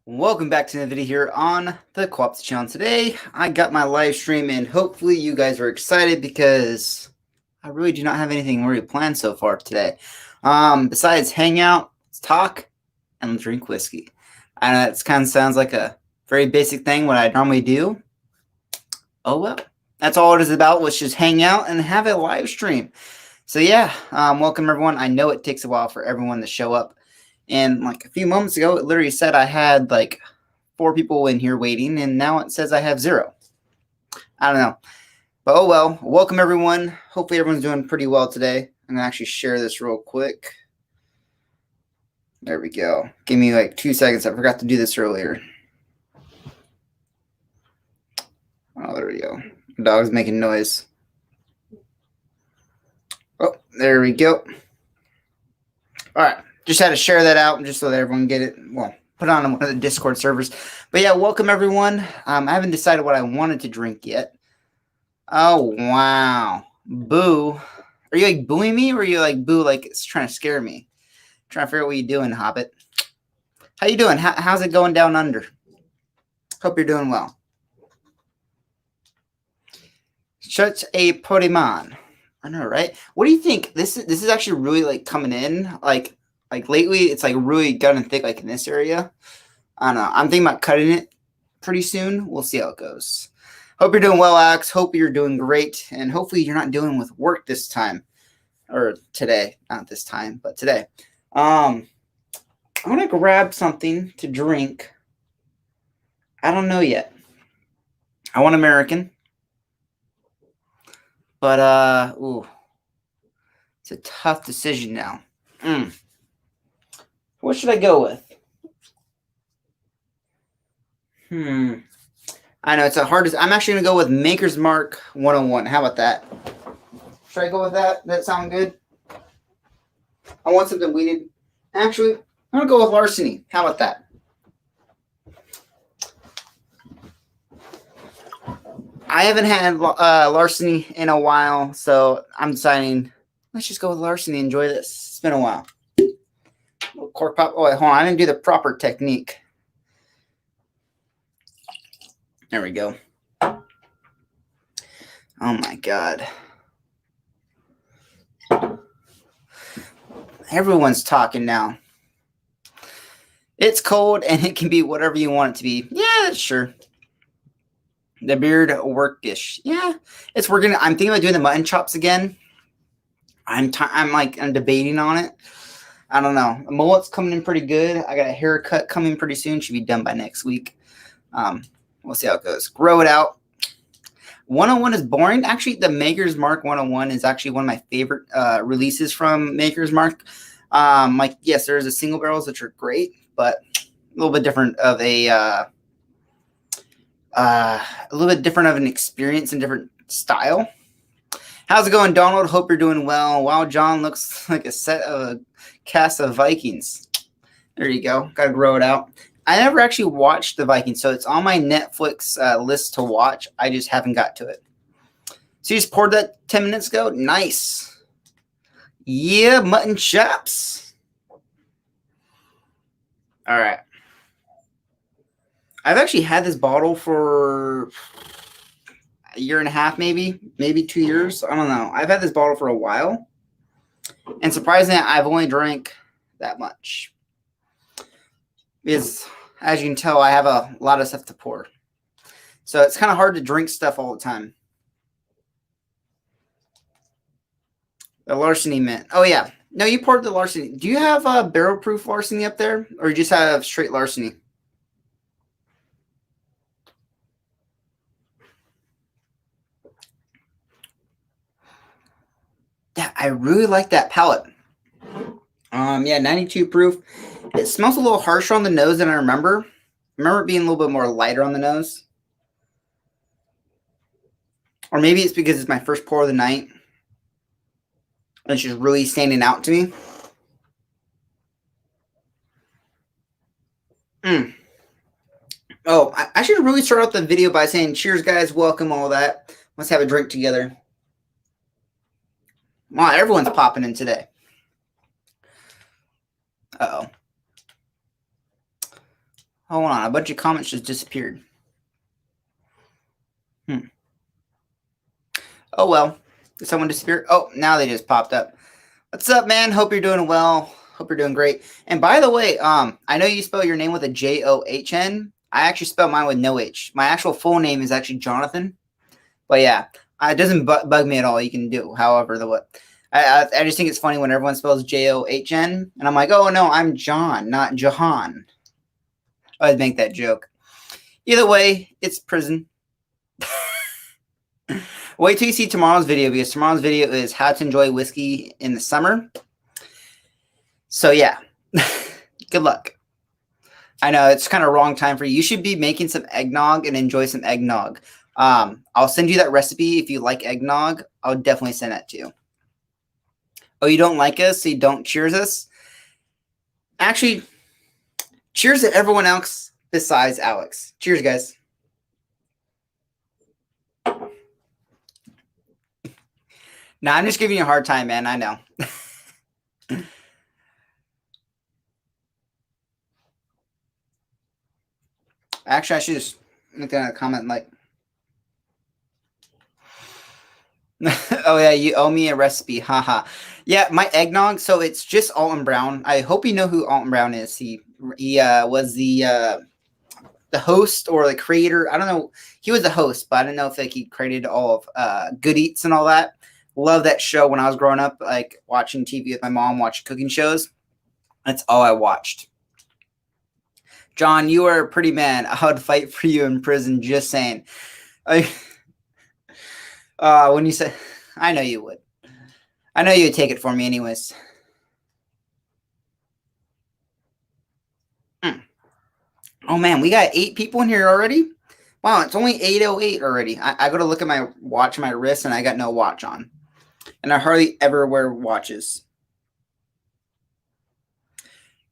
Welcome back to the video here on the Co-op channel. Today, I got my live stream and hopefully you guys are excited because I really do not have anything really planned so far today. Besides hang out, let's talk, and drink whiskey. I know that kind of sounds like a very basic thing, what I normally do. Oh well, that's all it is about. Let's just hang out and have a live stream. So yeah, welcome everyone. I know it takes a while for everyone to show up. And like a few moments ago, it literally said I had like 4 people in here waiting, and now it says I have 0. I don't know. But oh well, welcome everyone. Hopefully everyone's doing pretty well today. I'm going to actually share this real quick. There we go. Give me like 2 seconds. I forgot to do this earlier. Oh, there we go. The dog's making noise. Oh, there we go. All right. Just had to share that out just so that everyone can get it. Well, put on one of the Discord servers. But yeah, welcome everyone. I haven't decided what I wanted to drink yet. Oh, wow. Boo. Are you like booing me or are you like boo like it's trying to scare me? Trying to figure out what you're doing, Hobbit. How you doing? How's it going down under? Hope you're doing well. Such a Pokemon. I know, right? What do you think? This is actually really like coming in. Like lately, it's like really done and thick, like in this area. I don't know. I'm thinking about cutting it pretty soon. We'll see how it goes. Hope you're doing well, Alex. Hope you're doing great. And hopefully you're not dealing with work this time. Or today. Not this time, but today. I'm going to grab something to drink. I don't know yet. I want American. But, ooh. It's a tough decision now. What should I go with? I know it's a hard. I'm actually going to go with Maker's Mark 101. How about that? Should I go with that? Does that sound good? I want something weeded. Actually, I'm going to go with Larceny. How about that? I haven't had Larceny in a while, so I'm deciding let's just go with Larceny. Enjoy this. It's been a while. Cork pop. Oh, wait, hold on. I didn't do the proper technique. There we go. Oh my God. Everyone's talking now. It's cold and it can be whatever you want it to be. Yeah, sure. The beard workish. Yeah, it's working. I'm thinking about doing the mutton chops again. I'm debating on it. I don't know. The mullet's coming in pretty good. I got a haircut coming pretty soon. Should be done by next week. We'll see how it goes. Grow it out. 101 is boring. Actually, the Maker's Mark 101 is actually one of my favorite releases from Maker's Mark. Like, yes, there's a single barrels, which are great, but a little bit different of a little bit different of an experience and different style. How's it going, Donald? Hope you're doing well. Wow, John looks like a set of a cast of Vikings. There you go. Got to grow it out. I never actually watched the Vikings, so it's on my Netflix list to watch. I just haven't got to it. So you just poured that 10 minutes ago? Nice. Yeah, mutton chops. All right. I've actually had this bottle for a year and a half, maybe 2 years. I don't know. I've had this bottle for a while. And surprisingly, I've only drank that much. Because, as you can tell, I have a lot of stuff to pour. So it's kind of hard to drink stuff all the time. The Larceny mint. Oh, yeah. No, you poured the Larceny. Do you have a barrel-proof Larceny up there? Or you just have straight Larceny? Yeah, I really like that palette. Yeah, 92 proof. It smells a little harsher on the nose than I remember. I remember it being a little bit more lighter on the nose. Or maybe it's because it's my first pour of the night. And it's just really standing out to me. Oh, I should really start out the video by saying cheers, guys. Welcome, all that. Let's have a drink together. Wow, everyone's popping in today. Uh-oh. Hold on, a bunch of comments just disappeared. Oh well, did someone disappear? Oh, now they just popped up. What's up, man? Hope you're doing well. Hope you're doing great. And by the way, I know you spell your name with a John. I actually spell mine with no H. My actual full name is actually Jonathan. But yeah, it doesn't bug me at all. You can do however the what. I just think it's funny when everyone spells John, and I'm like, oh no, I'm John, not Jahan. I'd make that joke. Either way, it's prison. Wait till you see tomorrow's video, because tomorrow's video is how to enjoy whiskey in the summer. So yeah, good luck. I know it's kind of wrong time for you. You should be making some eggnog and enjoy some eggnog. I'll send you that recipe if you like eggnog. I'll definitely send that to you. Oh, you don't like us, so you don't cheers us? Actually, cheers to everyone else besides Alex. Cheers, guys. Nah, I'm just giving you a hard time, man. I know. Actually, I should just look at a comment like, oh yeah, you owe me a recipe. Haha. Yeah, my eggnog, so it's just Alton Brown. I hope you know who Alton Brown is. He was the host or the creator. I don't know. He was the host, but I don't know if like he created all of Good Eats and all that. Love that show when I was growing up, like watching TV with my mom, watching cooking shows. That's all I watched. John, you are a pretty man. I would fight for you in prison. Just saying. When you say, I know you would. I know you would take it for me, anyways. Oh man, we got 8 people in here already. Wow, it's only 8:08 already. I got to look at my watch, my wrist, and I got no watch on. And I hardly ever wear watches.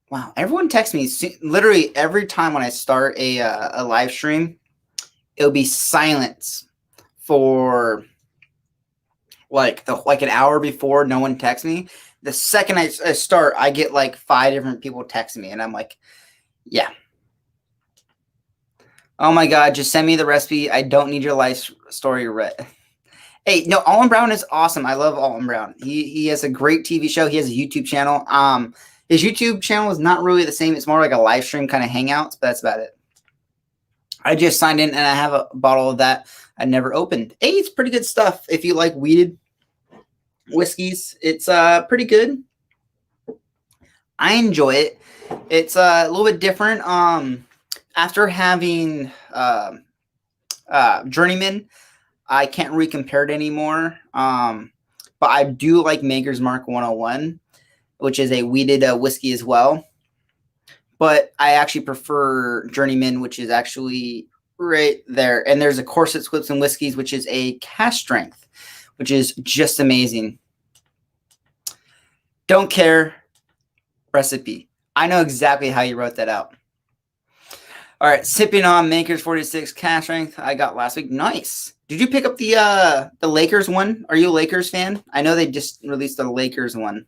Wow, everyone texts me literally every time when I start a live stream. It'll be silence for like an hour before. No one texts me. The second I start, I get like 5 different people texting me, and I'm like, yeah. Oh my God, just send me the recipe. I don't need your life story read. Hey, no, Alton Brown is awesome. I love Alton Brown. He has a great TV show. He has a YouTube channel. His YouTube channel is not really the same. It's more like a live stream kind of hangouts, but that's about it. I just signed in and I have a bottle of that I never opened. Hey, it's pretty good stuff. If you like weeded whiskeys, it's pretty good. I enjoy it. It's a little bit different. After having Journeyman, I can't really compare it anymore. But I do like Maker's Mark 101, which is a weeded whiskey as well. But I actually prefer Journeyman, which is actually right there. And there's a Corset Whips and Whiskeys, which is a cask strength, which is just amazing. Don't care recipe. I know exactly how you wrote that out. All right, sipping on Maker's 46 cask strength I got last week. Nice. Did you pick up the Lakers one? Are you a Lakers fan? I know they just released the Lakers one.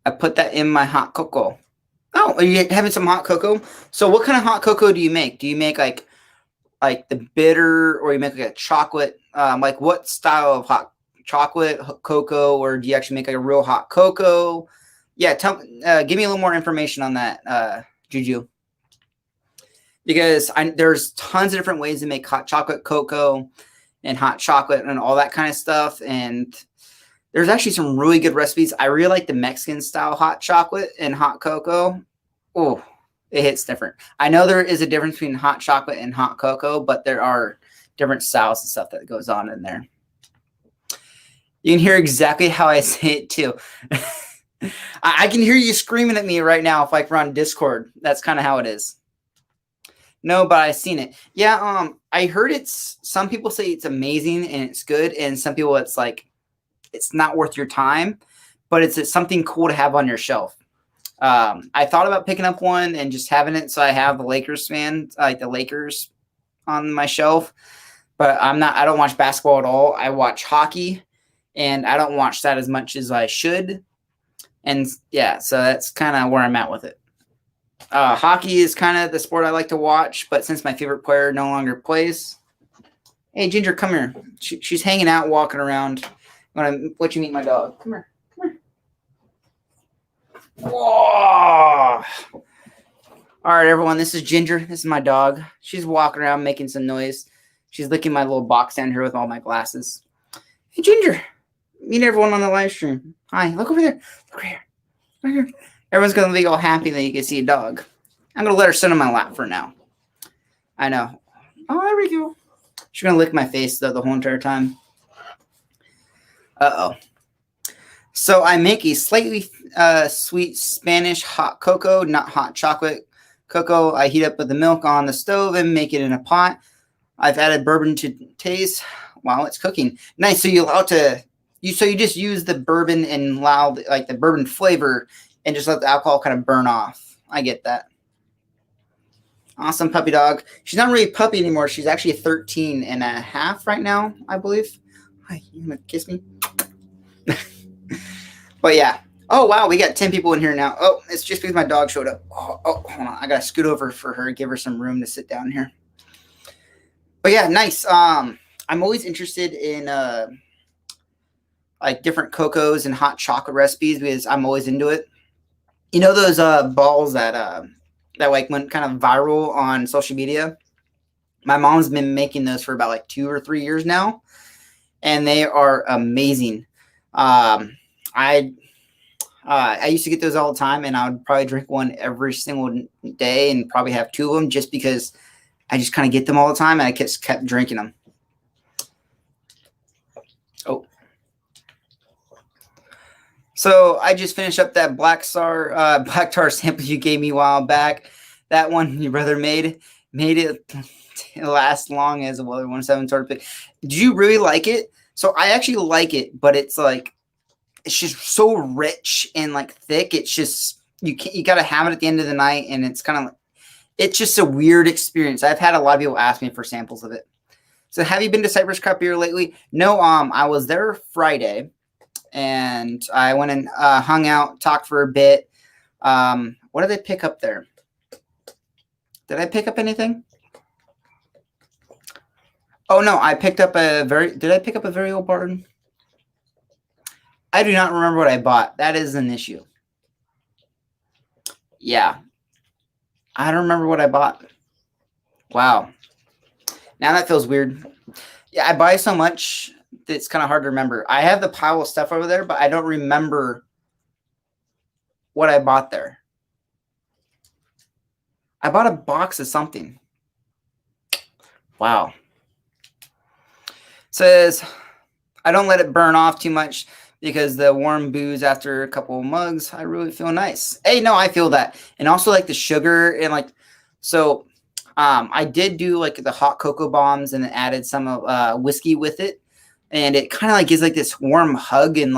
I put that in my hot cocoa. Oh, are you having some hot cocoa? So what kind of hot cocoa do you make? Do you make like the bitter, or you make like a chocolate? Like what style of hot chocolate cocoa, or do you actually make like a real hot cocoa? Yeah, give me a little more information on that, Juju. Because there's tons of different ways to make hot chocolate cocoa and hot chocolate and all that kind of stuff. And there's actually some really good recipes. I really like the Mexican style hot chocolate and hot cocoa. Oh, it hits different. I know there is a difference between hot chocolate and hot cocoa, but there are different styles and stuff that goes on in there. You can hear exactly how I say it too. I can hear you screaming at me right now if like we're on Discord. That's kind of how it is. No, but I've seen it. Yeah, I heard some people say it's amazing and it's good, and some people it's like it's not worth your time, but it's something cool to have on your shelf. I thought about picking up one and just having it so I have the Lakers fan, like the Lakers on my shelf, but I don't watch basketball at all. I watch hockey, and I don't watch that as much as I should. And yeah, so that's kind of where I'm at with it. Hockey is kind of the sport I like to watch, but since my favorite player no longer plays, hey Ginger, come here. She's hanging out, walking around. Want to let you meet my dog? Come here, come here. Whoa! All right, everyone. This is Ginger. This is my dog. She's walking around making some noise. She's licking my little box down here with all my glasses. Hey, Ginger. Meet everyone on the live stream. Hi. Look over there. Look right here. Right here. Everyone's going to be all happy that you can see a dog. I'm going to let her sit on my lap for now. I know. Oh, there we go. She's going to lick my face, though, the whole entire time. Uh-oh. So I make a slightly sweet Spanish hot cocoa, not hot chocolate cocoa. I heat up with the milk on the stove and make it in a pot. I've added bourbon to taste while it's cooking. Nice. So you allow to you just use the bourbon and allow the bourbon flavor and just let the alcohol kind of burn off. I get that. Awesome puppy dog. She's not really a puppy anymore. She's actually 13 and a half right now, I believe. Hi, you want to kiss me? But yeah. Oh, wow. We got 10 people in here now. Oh, it's just because my dog showed up. Oh, hold on. I got to scoot over for her, give her some room to sit down here. But yeah, nice. I'm always interested in like different cocos and hot chocolate recipes because I'm always into it. You know those balls that like went kind of viral on social media? My mom's been making those for about like 2 or 3 years now, and they are amazing. I used to get those all the time, and I would probably drink one every single day and probably have 2 of them just because I just kind of get them all the time, and I just kept drinking them. Oh. So I just finished up that black tar sample you gave me a while back. That one your brother made it last long as a Weller 107 sort of thing. Did you really like it? So I actually like it, but it's just so rich and like thick. It's just you got to have it at the end of the night, and it's kind of it's just a weird experience. I've had a lot of people ask me for samples of it. So have you been to Cypress Craft Beer lately? No, I was there Friday, and I went and hung out, talked for a bit. What did I pick up there? Did I pick up anything? Oh no, I picked up did I pick up a very old barn? I do not remember what I bought. That is an issue. Yeah. I don't remember what I bought. Wow. Now that feels weird. Yeah, I buy so much that it's kind of hard to remember. I have the pile of stuff over there, but I don't remember what I bought there. I bought a box of something. Wow. Says, I don't let it burn off too much because the warm booze after a couple of mugs, I really feel nice. Hey, no, I feel that. And also like the sugar and so I did do like the hot cocoa bombs and added some whiskey with it. And it kind of like gives like this warm hug and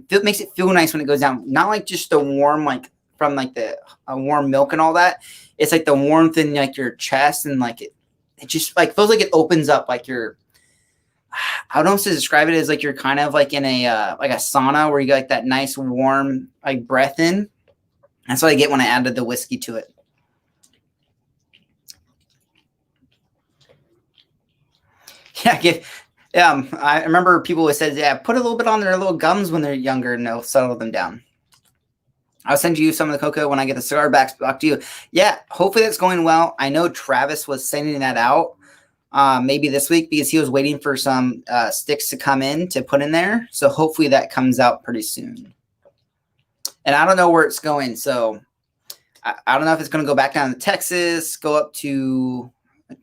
it makes it feel nice when it goes down. Not like just the warm, like from like the warm milk and all that. It's like the warmth in like your chest and like it just like feels like it opens up like your, I don't know how to describe it as like you're kind of like in a sauna where you get like that nice warm like breath in. That's what I get when I added the whiskey to it. Yeah, I remember people who said, yeah, put a little bit on their little gums when they're younger and they'll settle them down. I'll send you some of the cocoa when I get the cigar back to you. Yeah, hopefully that's going well. I know Travis was sending that out. Maybe this week because he was waiting for some sticks to come in to put in there. So hopefully that comes out pretty soon. And I don't know where it's going. So I don't know if it's going to go back down to Texas, go up to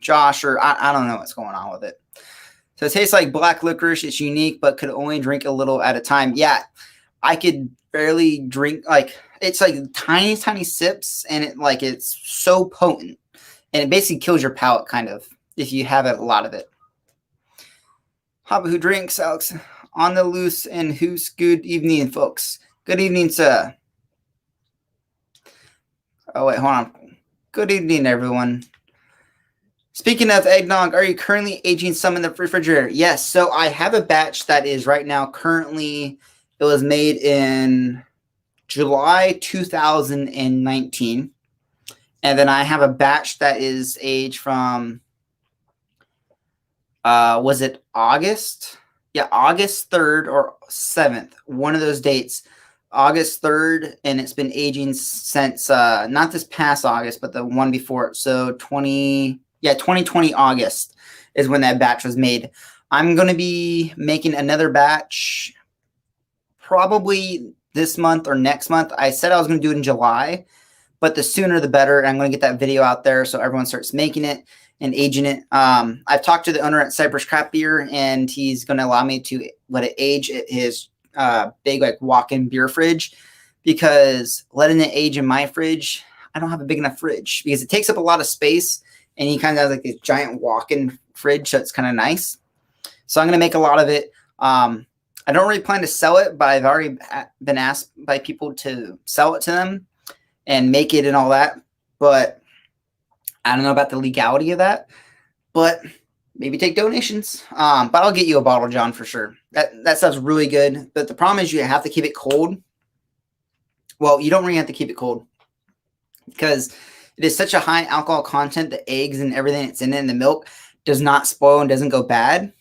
Josh, or I don't know what's going on with it. So it tastes like black licorice. It's unique, but could only drink a little at a time. Yeah, I could barely drink. It's like tiny, tiny sips, and it's so potent. And it basically kills your palate kind of. If you have a lot of it. Haba who drinks, Alex, on the loose and who's good evening, folks. Good evening, sir. Oh, wait, hold on. Good evening, everyone. Speaking of eggnog, are you currently aging some in the refrigerator? Yes, so I have a batch that is right now currently, it was made in July 2019. And then I have a batch that is aged from, was it August? Yeah, August 3rd or 7th, one of those dates. August 3rd, and it's been aging since not this past August, but the one before it. So 2020 August is when that batch was made. I'm going to be making another batch probably this month or next month. I said I was going to do it in July, but the sooner the better. I'm going to get that video out there so everyone starts making it and aging it. I've talked to the owner at Cypress Craft Beer, and he's going to allow me to let it age at his big like walk-in beer fridge, because letting it age in my fridge, I don't have a big enough fridge because it takes up a lot of space, and he kind of has like a giant walk-in fridge, so it's kind of nice. So I'm going to make a lot of it. I don't really plan to sell it, but I've already been asked by people to sell it to them and make it and all that. But I don't know about the legality of that, but maybe take donations. But I'll get you a bottle, John, for sure. That stuff's really good. But the problem is you have to keep it cold. Well, you don't really have to keep it cold because it is such a high alcohol content. The eggs and everything that's in it and the milk does not spoil and doesn't go bad.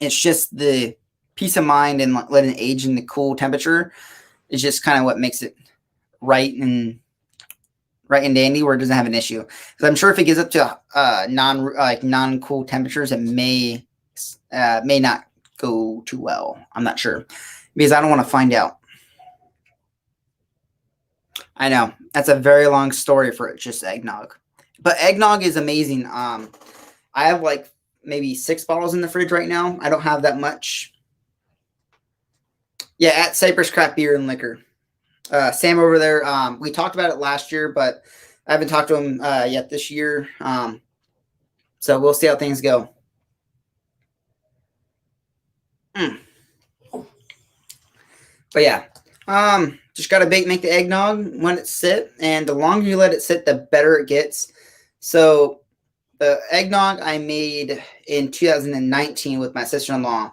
It's just the peace of mind and letting it age in the cool temperature is just kind of what makes it right and dandy, where it doesn't have an issue. Because I'm sure if it gets up to non-cool temperatures, it may not go too well. I'm not sure because I don't want to find out. I know that's a very long story for just eggnog, but eggnog is amazing. I have like maybe 6 bottles in the fridge right now. I don't have that much. Yeah, at Cypress Craft Beer and Liquor. Sam over there, we talked about it last year, but I haven't talked to him yet this year. So we'll see how things go. But yeah, just got to make the eggnog when it sit, and the longer you let it sit, the better it gets. So the eggnog I made in 2019 with my sister-in-law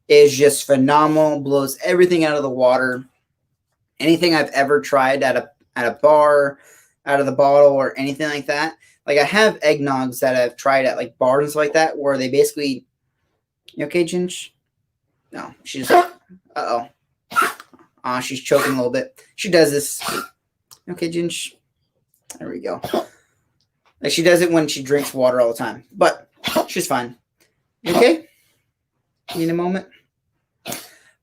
is just phenomenal, blows everything out of the water. Anything I've ever tried at a bar, out of the bottle or anything like that. Like I have eggnogs that I've tried at like bars and stuff like that, where they basically, you okay, Ginge? No, she's, she's choking a little bit. She does this. Okay, Ginge? There we go. Like she does it when she drinks water all the time, but she's fine. Okay? Need a moment?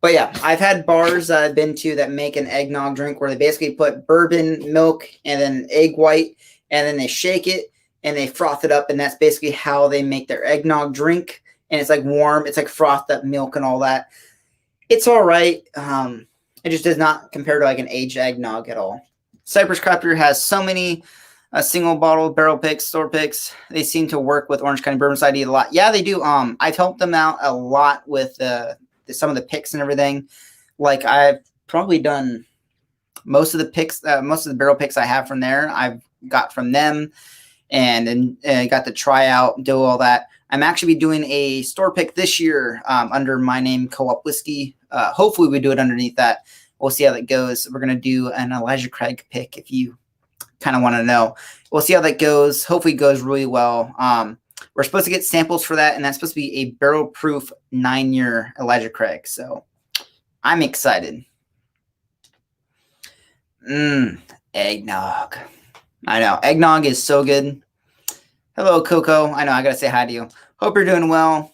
But yeah, I've had bars that I've been to that make an eggnog drink where they basically put bourbon, milk, and then egg white, and then they shake it and they froth it up, and that's basically how they make their eggnog drink. And it's like warm, it's like frothed up milk and all that. It's all right. It just does not compare to like an aged eggnog at all. Cypress Craft Beer has so many single bottle barrel picks, store picks. They seem to work with Orange County Bourbon Society a lot. Yeah, they do. I've helped them out a lot with some of the picks and everything. Like I've probably done most of the picks, most of the barrel picks I have from there, I've got from them, and got to try out, do all that. I'm actually doing a store pick this year under my name, Co-op Whiskey. Hopefully we do it underneath that. We'll see how that goes. We're going to do an Elijah Craig pick if you kind of want to know. We'll see how that goes. Hopefully it goes really well. We're supposed to get samples for that, and that's supposed to be a barrel-proof 9-year Elijah Craig. So I'm excited. Eggnog. I know. Eggnog is so good. Hello, Coco. I know. I got to say hi to you. Hope you're doing well.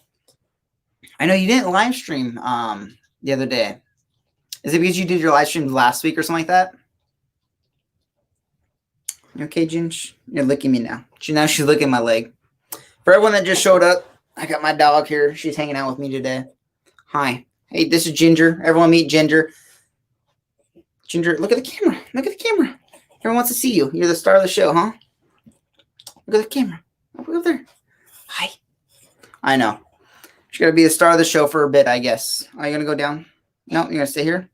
I know you didn't live stream the other day. Is it because you did your live stream last week or something like that? You okay, Ginge? You're licking me now. Now she's licking my leg. For everyone that just showed up, I got my dog here. She's hanging out with me today. Hi. Hey, this is Ginger. Everyone meet Ginger. Ginger, look at the camera. Look at the camera. Everyone wants to see you. You're the star of the show, huh? Look at the camera. Look over there. Hi. I know. She's going to be the star of the show for a bit, I guess. Are you going to go down? No, you're going to stay here?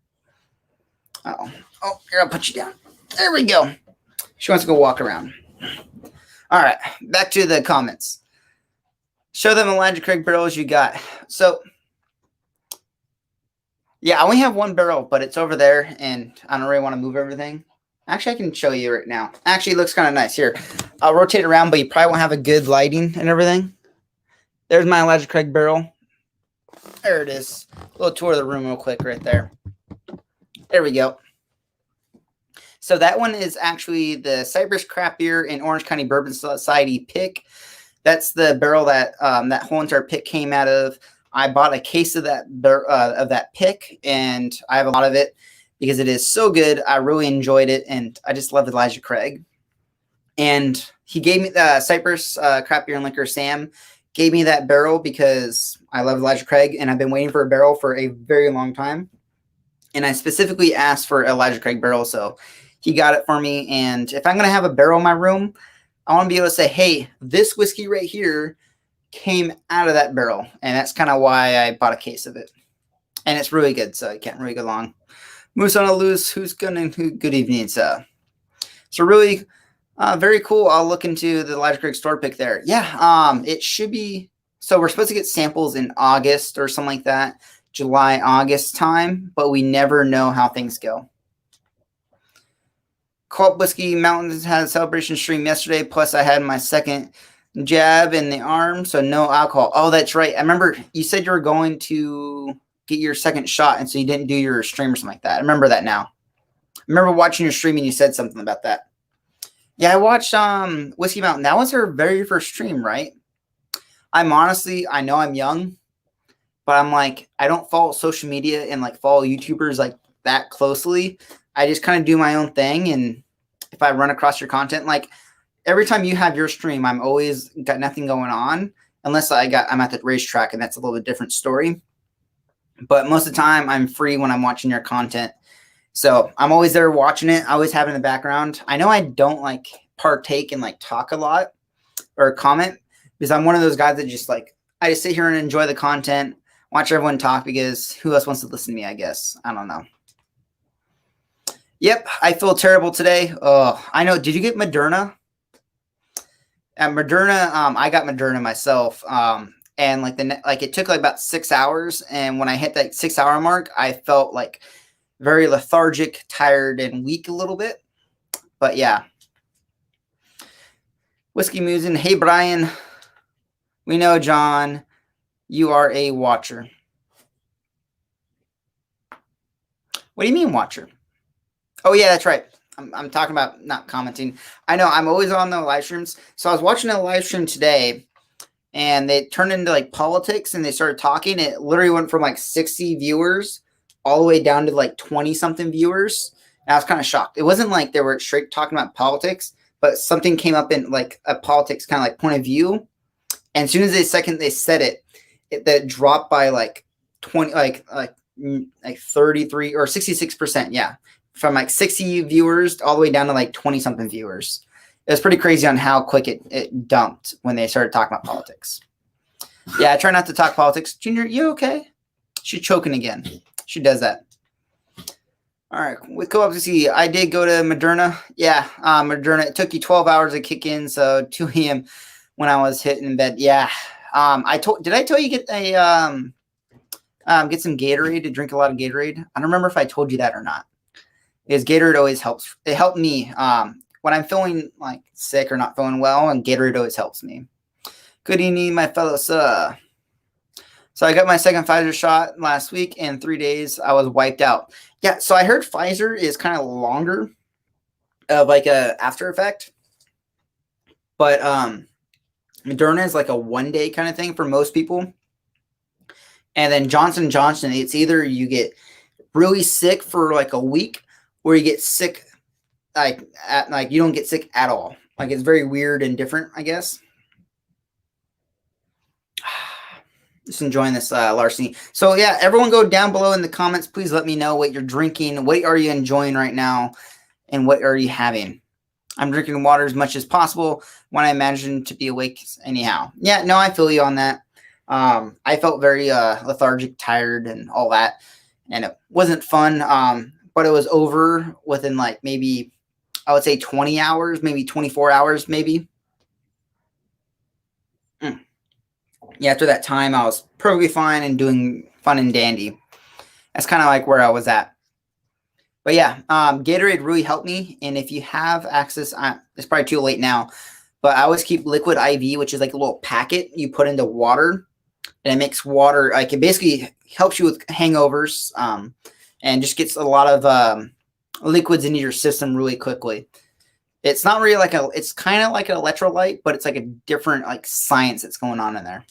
Uh-oh. Oh, here, I'll put you down. There we go. She wants to go walk around. All right, back to the comments. Show them Elijah Craig barrels you got. So, yeah, I only have one barrel, but it's over there, and I don't really want to move everything. Actually, I can show you right now. Actually, it looks kind of nice. Here, I'll rotate around, but you probably won't have a good lighting and everything. There's my Elijah Craig barrel. There it is. A little tour of the room real quick right there. There we go. So that one is actually the Cypress Craft Beer and Orange County Bourbon Society pick. That's the barrel that that whole entire pick came out of. I bought a case of that pick, and I have a lot of it because it is so good. I really enjoyed it, and I just love Elijah Craig. And he gave me the Cypress Craft Beer and Liquor. Sam gave me that barrel because I love Elijah Craig, and I've been waiting for a barrel for a very long time. And I specifically asked for Elijah Craig barrel, so he got it for me. And if I'm going to have a barrel in my room, I want to be able to say, hey, this whiskey right here came out of that barrel. And that's kind of why I bought a case of it. And it's really good, so I can't really go long. Moose on a loose, who's going to, good evening. So really very cool. I'll look into the Elijah Craig store pick there. Yeah, it should be. So we're supposed to get samples in August or something like that, July, August time, but we never know how things go. Co-op Whiskey Mountains had a celebration stream yesterday, plus I had my second jab in the arm, so no alcohol. Oh, that's right. I remember you said you were going to get your second shot, and so you didn't do your stream or something like that. I remember that now. I remember watching your stream, and you said something about that. Yeah, I watched Whiskey Mountain. That was her very first stream, right? I know I'm young, but I'm like, I don't follow social media and like follow YouTubers like that closely. I just kind of do my own thing, and if I run across your content, like every time you have your stream, I'm always got nothing going on unless I'm at the racetrack, and that's a little bit different story. But most of the time, I'm free when I'm watching your content, so I'm always there watching it. I always have it in the background. I know I don't like partake and like talk a lot or comment because I'm one of those guys that just like I just sit here and enjoy the content, watch everyone talk because who else wants to listen to me? I guess I don't know. Yep, I feel terrible today. Oh, I know. Did you get Moderna? At Moderna, I got Moderna myself. And like it took like about 6 hours. And when I hit that 6 hour mark, I felt like very lethargic, tired, and weak a little bit. But yeah. Whiskey Musin. Hey, Brian. We know, John, you are a watcher. What do you mean watcher? Oh, yeah, that's right. I'm talking about not commenting. I know I'm always on the live streams. So I was watching a live stream today, and they turned into like politics, and they started talking. It literally went from like 60 viewers all the way down to like 20 something viewers. And I was kind of shocked. It wasn't like they were straight talking about politics, but something came up in like a politics kind of like point of view. And as soon as they said it that dropped by like 20, like 33 or 66%. Yeah. From like 60 viewers all the way down to like 20 something viewers. It was pretty crazy on how quick it dumped when they started talking about politics. Yeah, I try not to talk politics. Junior, you okay? She's choking again. She does that. All right, with co-op, I did go to Moderna. Yeah, Moderna. It took you 12 hours to kick in, so 2 a.m. when I was hitting in bed. Yeah, did I tell you get a get some Gatorade to drink a lot of Gatorade? I don't remember if I told you that or not. Because Gatorade always helps. It helped me when I'm feeling like sick or not feeling well, and Gatorade always helps me. Good evening, my fellows. So I got my second Pfizer shot last week, and 3 days I was wiped out. Yeah, so I heard Pfizer is kind of longer of like a after effect, but Moderna is like a 1 day kind of thing for most people. And then Johnson & Johnson, it's either you get really sick for like a week, or you get sick like you don't get sick at all. Like it's very weird and different, I guess. Just enjoying this larceny. So yeah, everyone go down below in the comments. Please let me know what you're drinking. What are you enjoying right now? And what are you having? I'm drinking water as much as possible when I imagine to be awake anyhow. Yeah, no, I feel you on that. I felt very lethargic, tired, and all that. And it wasn't fun, but it was over within like maybe, I would say 20 hours, maybe 24 hours, maybe. Yeah, after that time, I was perfectly fine and doing fun and dandy. That's kind of like where I was at. But yeah, Gatorade really helped me. And if you have access, it's probably too late now, but I always keep Liquid IV, which is like a little packet you put into water, and it makes water like it basically helps you with hangovers, and just gets a lot of liquids into your system really quickly. It's not really like it's kind of like an electrolyte, but it's like a different like science that's going on in there.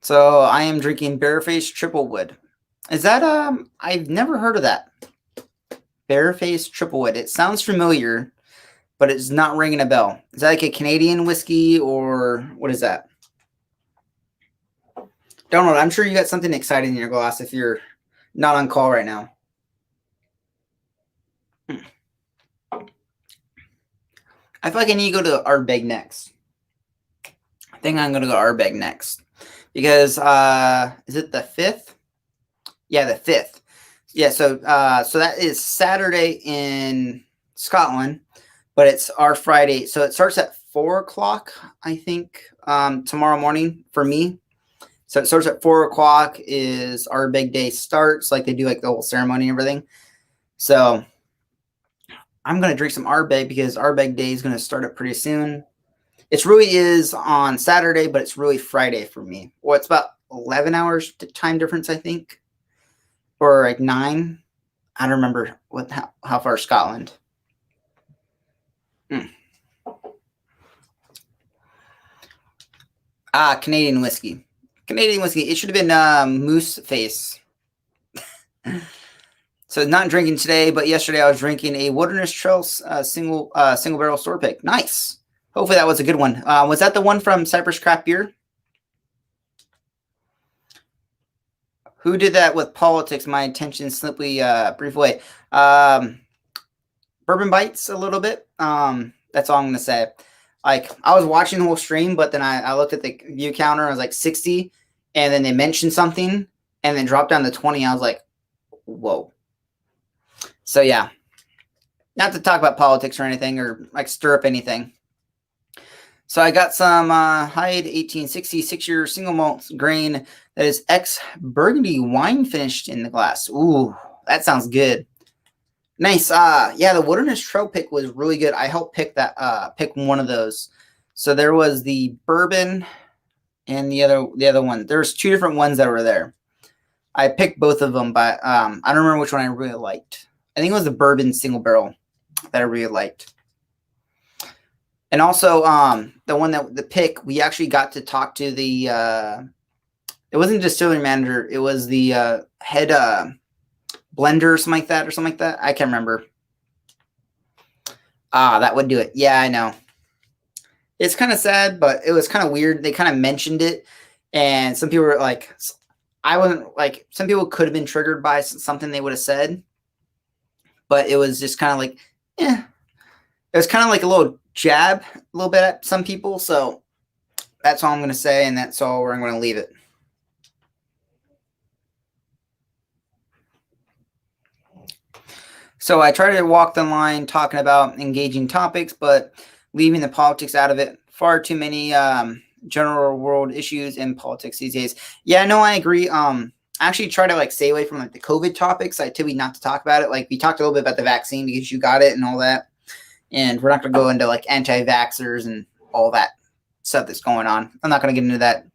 So I am drinking Barefaced Triple Wood. Is that I've never heard of that. Barefaced Triple Wood. It sounds familiar, but it's not ringing a bell. Is that like a Canadian whiskey or what is that? Don't know. I'm sure you got something exciting in your glass if you're not on call right now. I feel like I need to go to Ardbeg next. I think I'm going to go to Ardbeg next. Because, is it the 5th? Yeah, the 5th. Yeah, so that is Saturday in Scotland, but it's our Friday. So it starts at 4 o'clock, I think, tomorrow morning for me. So it starts at 4 o'clock is our big day starts. Like they do like the whole ceremony and everything. So I'm going to drink some Ardbeg because Ardbeg Day is going to start up pretty soon. It really is on Saturday, but it's really Friday for me. Well, it's about 11 hours time difference, I think. Or like 9. I don't remember how far Scotland. Canadian whiskey. Canadian whiskey. It should have been Moose Face. So not drinking today, but yesterday I was drinking a Wilderness Trail single barrel store pick. Nice. Hopefully that was a good one. Was that the one from Cypress Craft Beer? Who did that with politics? My attention slipped brief away. Bourbon Bites a little bit. That's all I'm gonna say. Like I was watching the whole stream, but then I looked at the view counter. I was like 60, and then they mentioned something, and then dropped down to 20. I was like, whoa. So yeah, not to talk about politics or anything or like stir up anything. So I got some Hyde 1860 6-year single malt grain that is ex-Burgundy wine finished in the glass. Ooh, that sounds good. Nice. Yeah, the Wilderness Trail pick was really good. I helped pick one of those. So there was the bourbon and the other one. There's 2 different ones that were there. I picked both of them, but I don't remember which one I really liked. I think it was the bourbon single barrel that I really liked. And also, the one the pick, we actually got to talk to the, it wasn't distillery manager. It was the head blender or something like that. I can't remember. That would do it. Yeah, I know. It's kind of sad, but it was kind of weird. They kind of mentioned it, and some people were like, I wasn't like, some people could have been triggered by something they would have said, but it was just kind of like, it was kind of like a little jab a little bit at some people. So that's all I'm going to say, and that's all where I'm going to leave it. So I try to walk the line talking about engaging topics, but leaving the politics out of it. Far too many general world issues in politics these days. Yeah, no, I agree. I actually try to like stay away from like the COVID topics. I typically not to talk about it. Like we talked a little bit about the vaccine because you got it and all that. And we're not going to go into like anti-vaxxers and all that stuff that's going on. I'm not going to get into that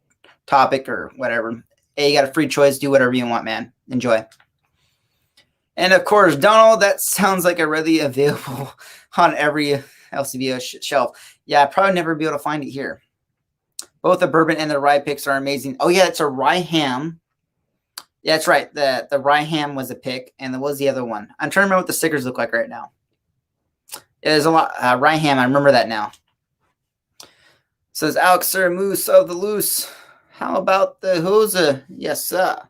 topic or whatever. Hey, you got a free choice. Do whatever you want, man. Enjoy. And of course, Donald, that sounds like a readily available on every LCBO shelf. Yeah, I'd probably never be able to find it here. Both the bourbon and the rye picks are amazing. Oh, yeah, it's a rye ham. Yeah, that's right. The rye ham was a pick, and there was the other one. I'm trying to remember what the stickers look like right now. There's a lot. Rye ham, I remember that now. Says Alex Sir Moose of the Loose. How about the hose? Yes, sir.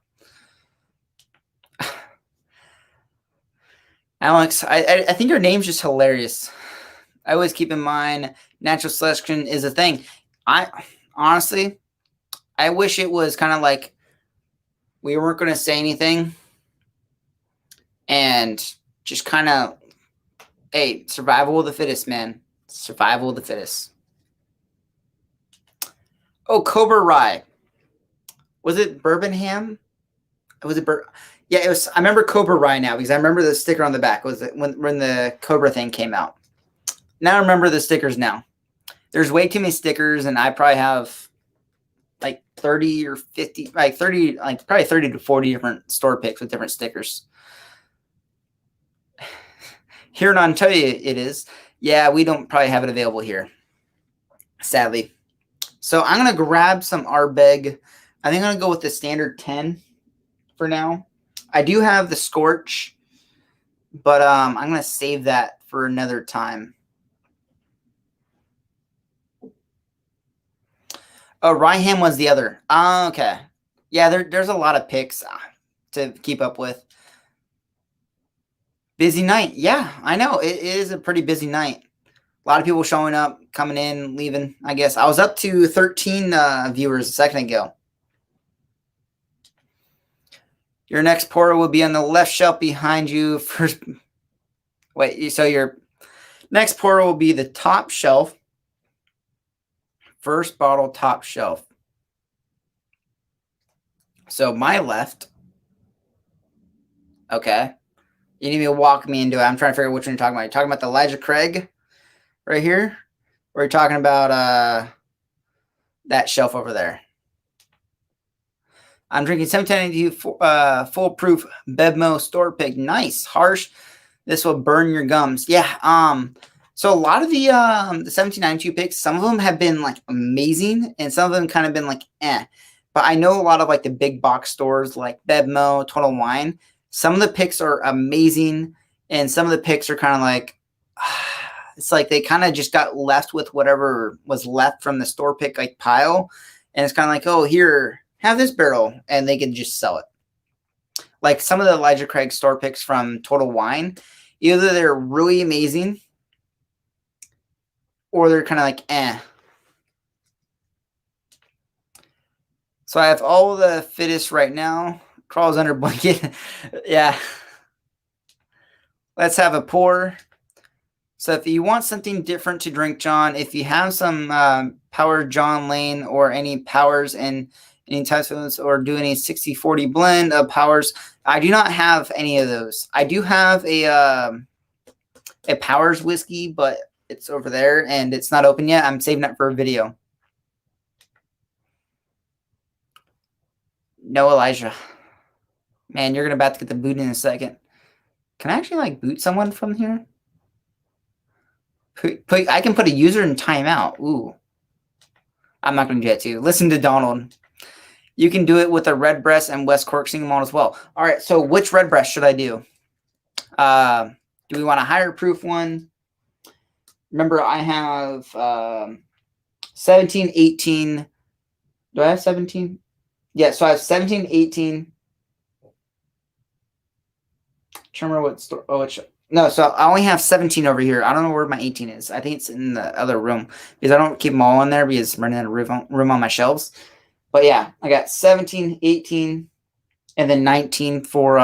Alex, I think your name's just hilarious. I always keep in mind natural selection is a thing. Honestly, I wish it was kind of like we weren't going to say anything and just kind of, hey, survival of the fittest, man. Survival of the fittest. Oh, Cobra Rye. Was it bourbon ham? Was it Yeah, it was. I remember Cobra Rye now because I remember the sticker on the back. Was it when the Cobra thing came out? Now I remember the stickers now. There's way too many stickers, and I probably have like 30 or 50, like 30, like probably 30 to 40 different store picks with different stickers. Here in Ontario, it is. Yeah, we don't probably have it available here, sadly. So I'm going to grab some Ardbeg. I think I'm going to go with the standard 10 for now. I do have the Scorch, but I'm going to save that for another time. Oh, Ryham was the other. Okay. Yeah, there's a lot of picks to keep up with. Busy night. Yeah, I know. It is a pretty busy night. A lot of people showing up, coming in, leaving, I guess. I was up to 13 viewers a second ago. Your next portal will be on the left shelf behind you. First, wait, so your next portal will be the top shelf. First bottle, top shelf. So my left. Okay. You need me to walk me into it. I'm trying to figure out which one you're talking about. You're talking about the Elijah Craig right here? Or you're talking about that shelf over there? I'm drinking 710 foolproof Bevmo store pick. Nice. Harsh. This will burn your gums. Yeah. So a lot of the 1792 picks, some of them have been like amazing, and some of them kind of been like eh. But I know a lot of like the big box stores like Bevmo, Total Wine. Some of the picks are amazing, and some of the picks are kind of like it's like they kind of just got left with whatever was left from the store pick like pile, and it's kind of like, oh, here, have this barrel, and they can just sell it. Like some of the Elijah Craig store picks from Total Wine, either they're really amazing or they're kind of like eh. So I have all the fittest right now. Crawls under blanket. Yeah. Let's have a pour. So if you want something different to drink, John, if you have some Power John Lane or any Powers and any types of those, or do any 60-40 blend of Powers, I do not have any of those. I do have a Powers whiskey, but it's over there and it's not open yet. I'm saving it for a video. No, Elijah. Man, you're about to get the boot in a second. Can I actually like boot someone from here? I can put a user in timeout. Ooh. I'm not going to do that too. Listen to Donald. You can do it with a Redbreast and West Cork single malt as well. All right, so which Redbreast should I do? Do we want a higher proof one? Remember, I have 17, 18. Do I have 17? Yeah, so I have 17, 18. Remember what store? Oh, no, so I only have 17 over here. I don't know where my 18 is. I think it's in the other room because I don't keep them all in there because I'm running out of room on my shelves. But yeah, I got 17, 18, and then 19 for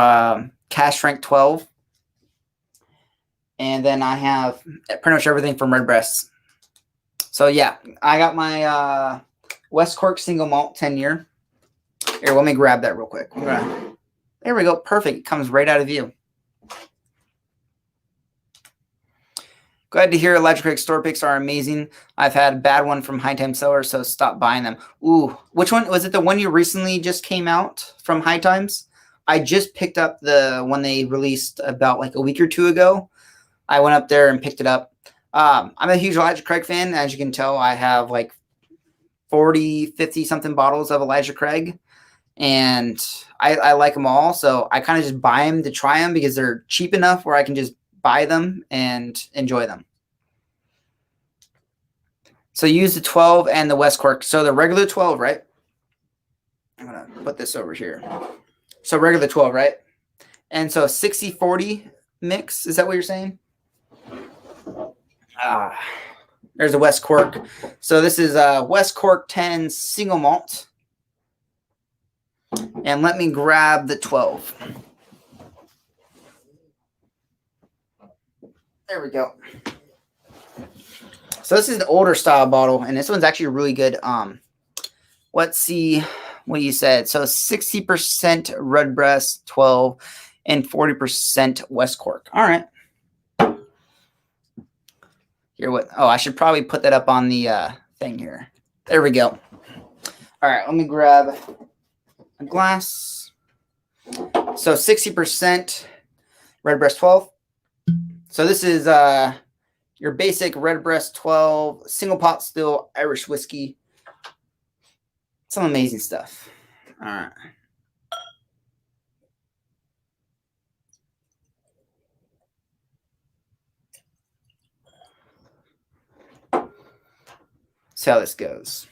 Cash Rank 12. And then I have pretty much everything from Redbreast. So yeah, I got my West Cork single malt 10-year. Here, let me grab that real quick. There we go. Perfect. It comes right out of view. Glad to hear Elijah Craig store picks are amazing. I've had a bad one from High Times Cellar, so stop buying them. Ooh, which one? Was it the one you recently just came out from High Times? I just picked up the one they released about like a week or two ago. I went up there and picked it up. I'm a huge Elijah Craig fan. As you can tell, I have like 40, 50 something bottles of Elijah Craig, and I like them all. So I kind of just buy them to try them because they're cheap enough where I can just buy them and enjoy them. So use the 12 and the West Cork. So the regular 12, right? I'm going to put this over here. So regular 12, right? And so 60-40 mix. Is that what you're saying? There's a West Cork. So this is a West Cork 10 single malt. And let me grab the 12. There we go. So this is the older style bottle, and this one's actually really good. Let's see what you said. So 60% Redbreast 12 and 40% West Cork. All right. Here, what? Oh, I should probably put that up on the thing here. There we go. All right, let me grab a glass. So 60% Redbreast 12. So this is your basic Redbreast 12 single pot still Irish whiskey. Some amazing stuff. All right. See how this goes.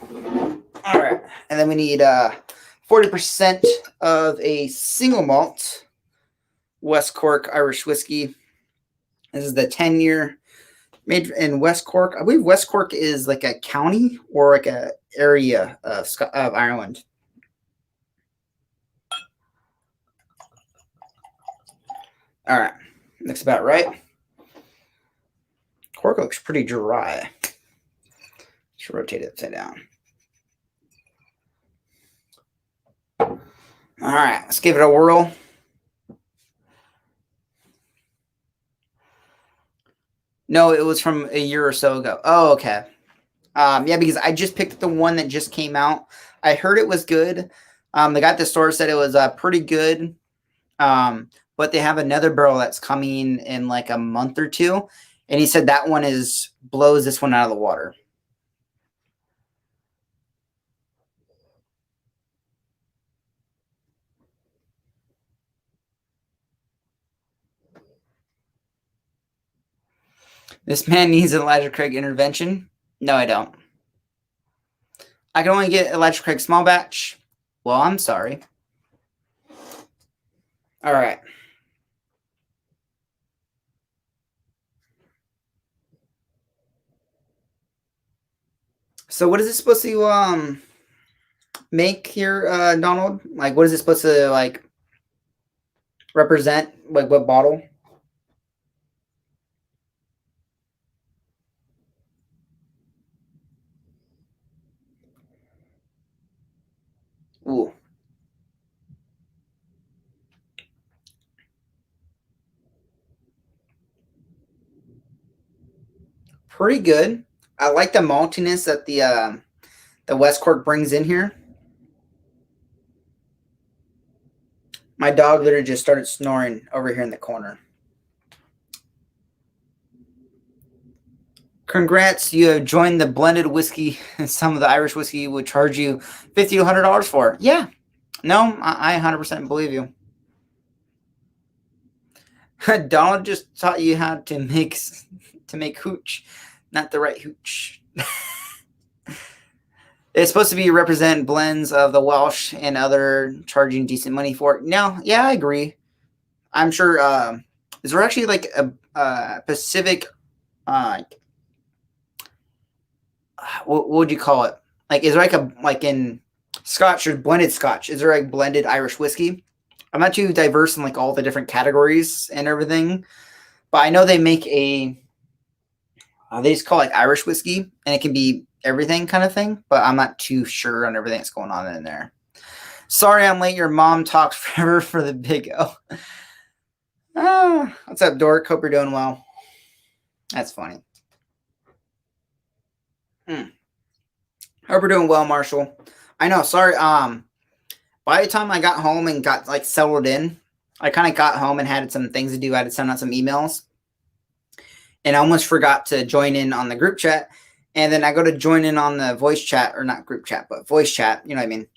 All right, and then we need 40% of a single malt West Cork Irish whiskey. This is the 10-year made in West Cork. I believe West Cork is like a county or like a area of Ireland. All right, looks about right. Cork looks pretty dry. Let's rotate it upside down. All right, let's give it a whirl. No, it was from a year or so ago. Oh, okay. Yeah, because I just picked the one that just came out. I heard it was good. The guy at the store said it was pretty good. But they have another barrel that's coming in like a month or two. And he said that one blows this one out of the water. This man needs an Elijah Craig intervention. No, I don't. I can only get Elijah Craig small batch. Well, I'm sorry. All right. So what is it supposed to make here, Donald? Like, what is it supposed to like represent? Like, what bottle? Ooh. Pretty good. I like the maltiness that the West Cork brings in here. My dog literally just started snoring over here in the corner. Congrats, you have joined the blended whiskey. Some of the Irish whiskey would charge you $50 to $100 for. Yeah. No, I 100% believe you. Donald just taught you how to make hooch, not the right hooch. It's supposed to be represent blends of the Welsh and other charging decent money for it. No, yeah, I agree. I'm sure. Is there actually like a Pacific? What would you call it? Like, is there like in Scotch or blended Scotch? Is there like blended Irish whiskey? I'm not too diverse in like all the different categories and everything, but I know they make they just call it like Irish whiskey, and it can be everything kind of thing, but I'm not too sure on everything that's going on in there. Sorry I'm late. Your mom talks forever for the big O. What's up, Dork? Hope you're doing well. That's funny. Hope you're doing well, Marshall. I know. Sorry. By the time I got home and got like settled in, I kind of got home and had some things to do. I had to send out some emails, and I almost forgot to join in on the group chat. And then I go to join in on the voice chat, or not group chat, but voice chat. You know what I mean?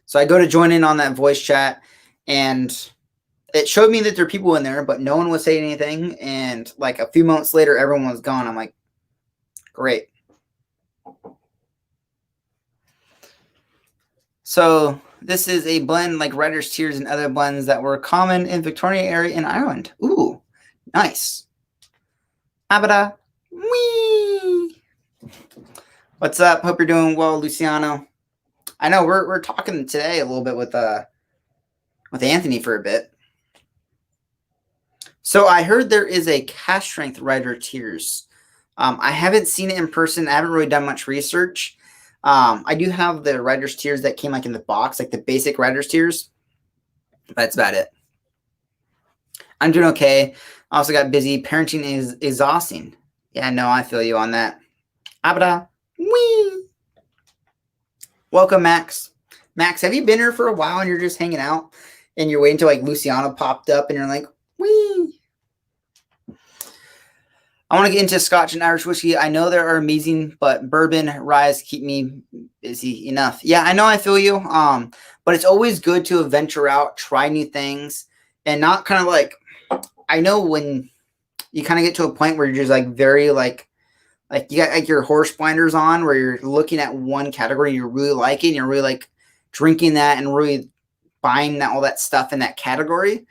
So I go to join in on that voice chat, and it showed me that there are people in there, but no one was saying anything. And like a few moments later, everyone was gone. I'm like, great. So this is a blend like Writer's Tears and other blends that were common in Victoria area in Ireland. Ooh, nice. Abada. Whee! What's up? Hope you're doing well, Luciano. I know we're talking today a little bit with Anthony for a bit. So I heard there is a cask strength Writer's Tears. I haven't seen it in person. I haven't really done much research. I do have the Writer's Tears that came like in the box, like the basic Writer's Tears. But that's about it. I'm doing okay. I also got busy. Parenting is exhausting. Yeah, no, I feel you on that. Abada. Wee. Welcome, Max. Max, have you been here for a while and you're just hanging out and you're waiting until like Luciano popped up and you're like, wee. I want to get into Scotch and Irish whiskey. I know they are amazing, but bourbon, rye keep me busy enough. Yeah, I know, I feel you. But it's always good to venture out, try new things, and not kind of like, I know when you kind of get to a point where you're just like very like you got like your horse blinders on where you're looking at one category you're really liking, you're really like drinking that and really buying that, all that stuff in that category.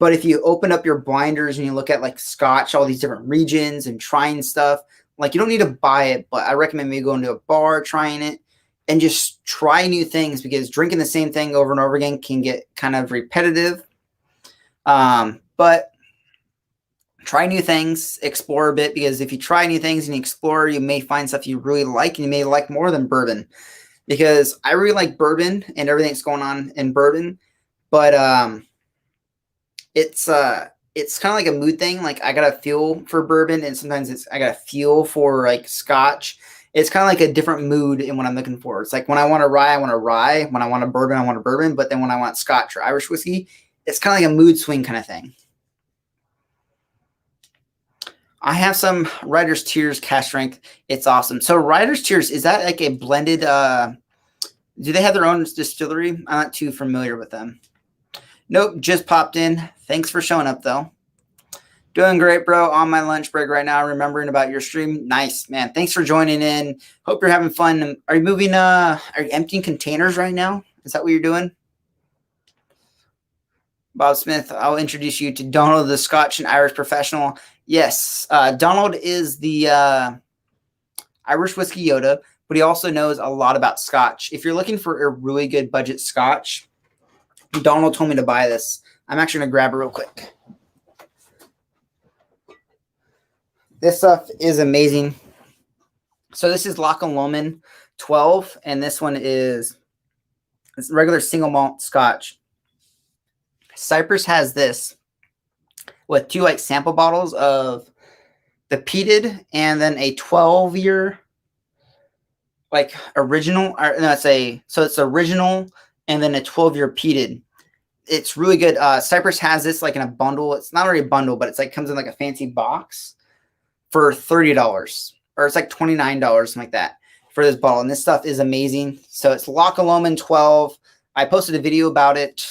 But if you open up your blinders and you look at like Scotch, all these different regions and trying stuff, like you don't need to buy it, but I recommend maybe going to a bar, trying it, and just try new things, because drinking the same thing over and over again can get kind of repetitive. But try new things, explore a bit, because if you try new things and you explore, you may find stuff you really like, and you may like more than bourbon. Because I really like bourbon and everything that's going on in bourbon, but it's kind of like a mood thing. Like I got a feel for bourbon, and sometimes I got a feel for like Scotch. It's kind of like a different mood in what I'm looking for. It's like when I want a rye, I want a rye. When I want a bourbon, I want a bourbon. But then when I want Scotch or Irish whiskey, it's kind of like a mood swing kind of thing. I have some Writer's Tears cask strength. It's awesome. So Writer's Tears, is that like a blended, do they have their own distillery? I'm not too familiar with them. Nope, just popped in. Thanks for showing up, though. Doing great, bro. On my lunch break right now, remembering about your stream. Nice, man. Thanks for joining in. Hope you're having fun. Are you moving, are you emptying containers right now? Is that what you're doing? Bob Smith, I'll introduce you to Donald, the Scotch and Irish professional. Yes, Donald is the Irish whiskey Yoda, but he also knows a lot about Scotch. If you're looking for a really good budget Scotch, Donald told me to buy this. I'm actually going to grab it real quick. This stuff is amazing. So this is Loch Lomond 12, and this one is regular single malt Scotch. Cypress has this with 2 like sample bottles of the peated, and then a 12-year like original, or no, it's original, and then a 12-year peated. It's really good. Cypress has this like in a bundle. It's not really a bundle, but it's like comes in like a fancy box for $30, or it's like $29, something like that, for this bottle. And this stuff is amazing. So it's Loch Lomond 12. I posted a video about it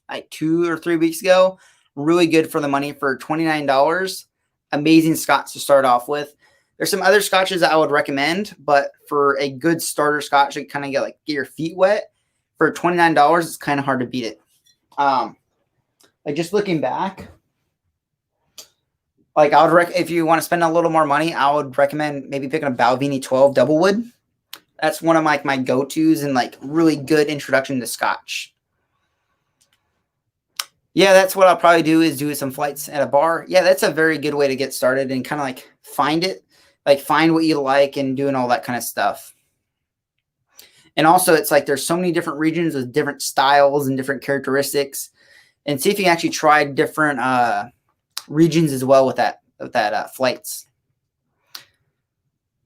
like 2 or 3 weeks ago. Really good for the money for $29. Amazing Scotch to start off with. There's some other Scotches that I would recommend, but for a good starter Scotch to kind of get your feet wet, for $29, it's kind of hard to beat it. Like just looking back, like I would if you want to spend a little more money, I would recommend maybe picking a Balvenie 12 Double Wood. That's one of my go-tos and like really good introduction to Scotch. Yeah, that's what I'll probably do, is do some flights at a bar. Yeah, that's a very good way to get started and kind of like find it, like find what you like and doing all that kind of stuff. And also it's like there's so many different regions with different styles and different characteristics, and see if you can actually try different regions as well with that flights.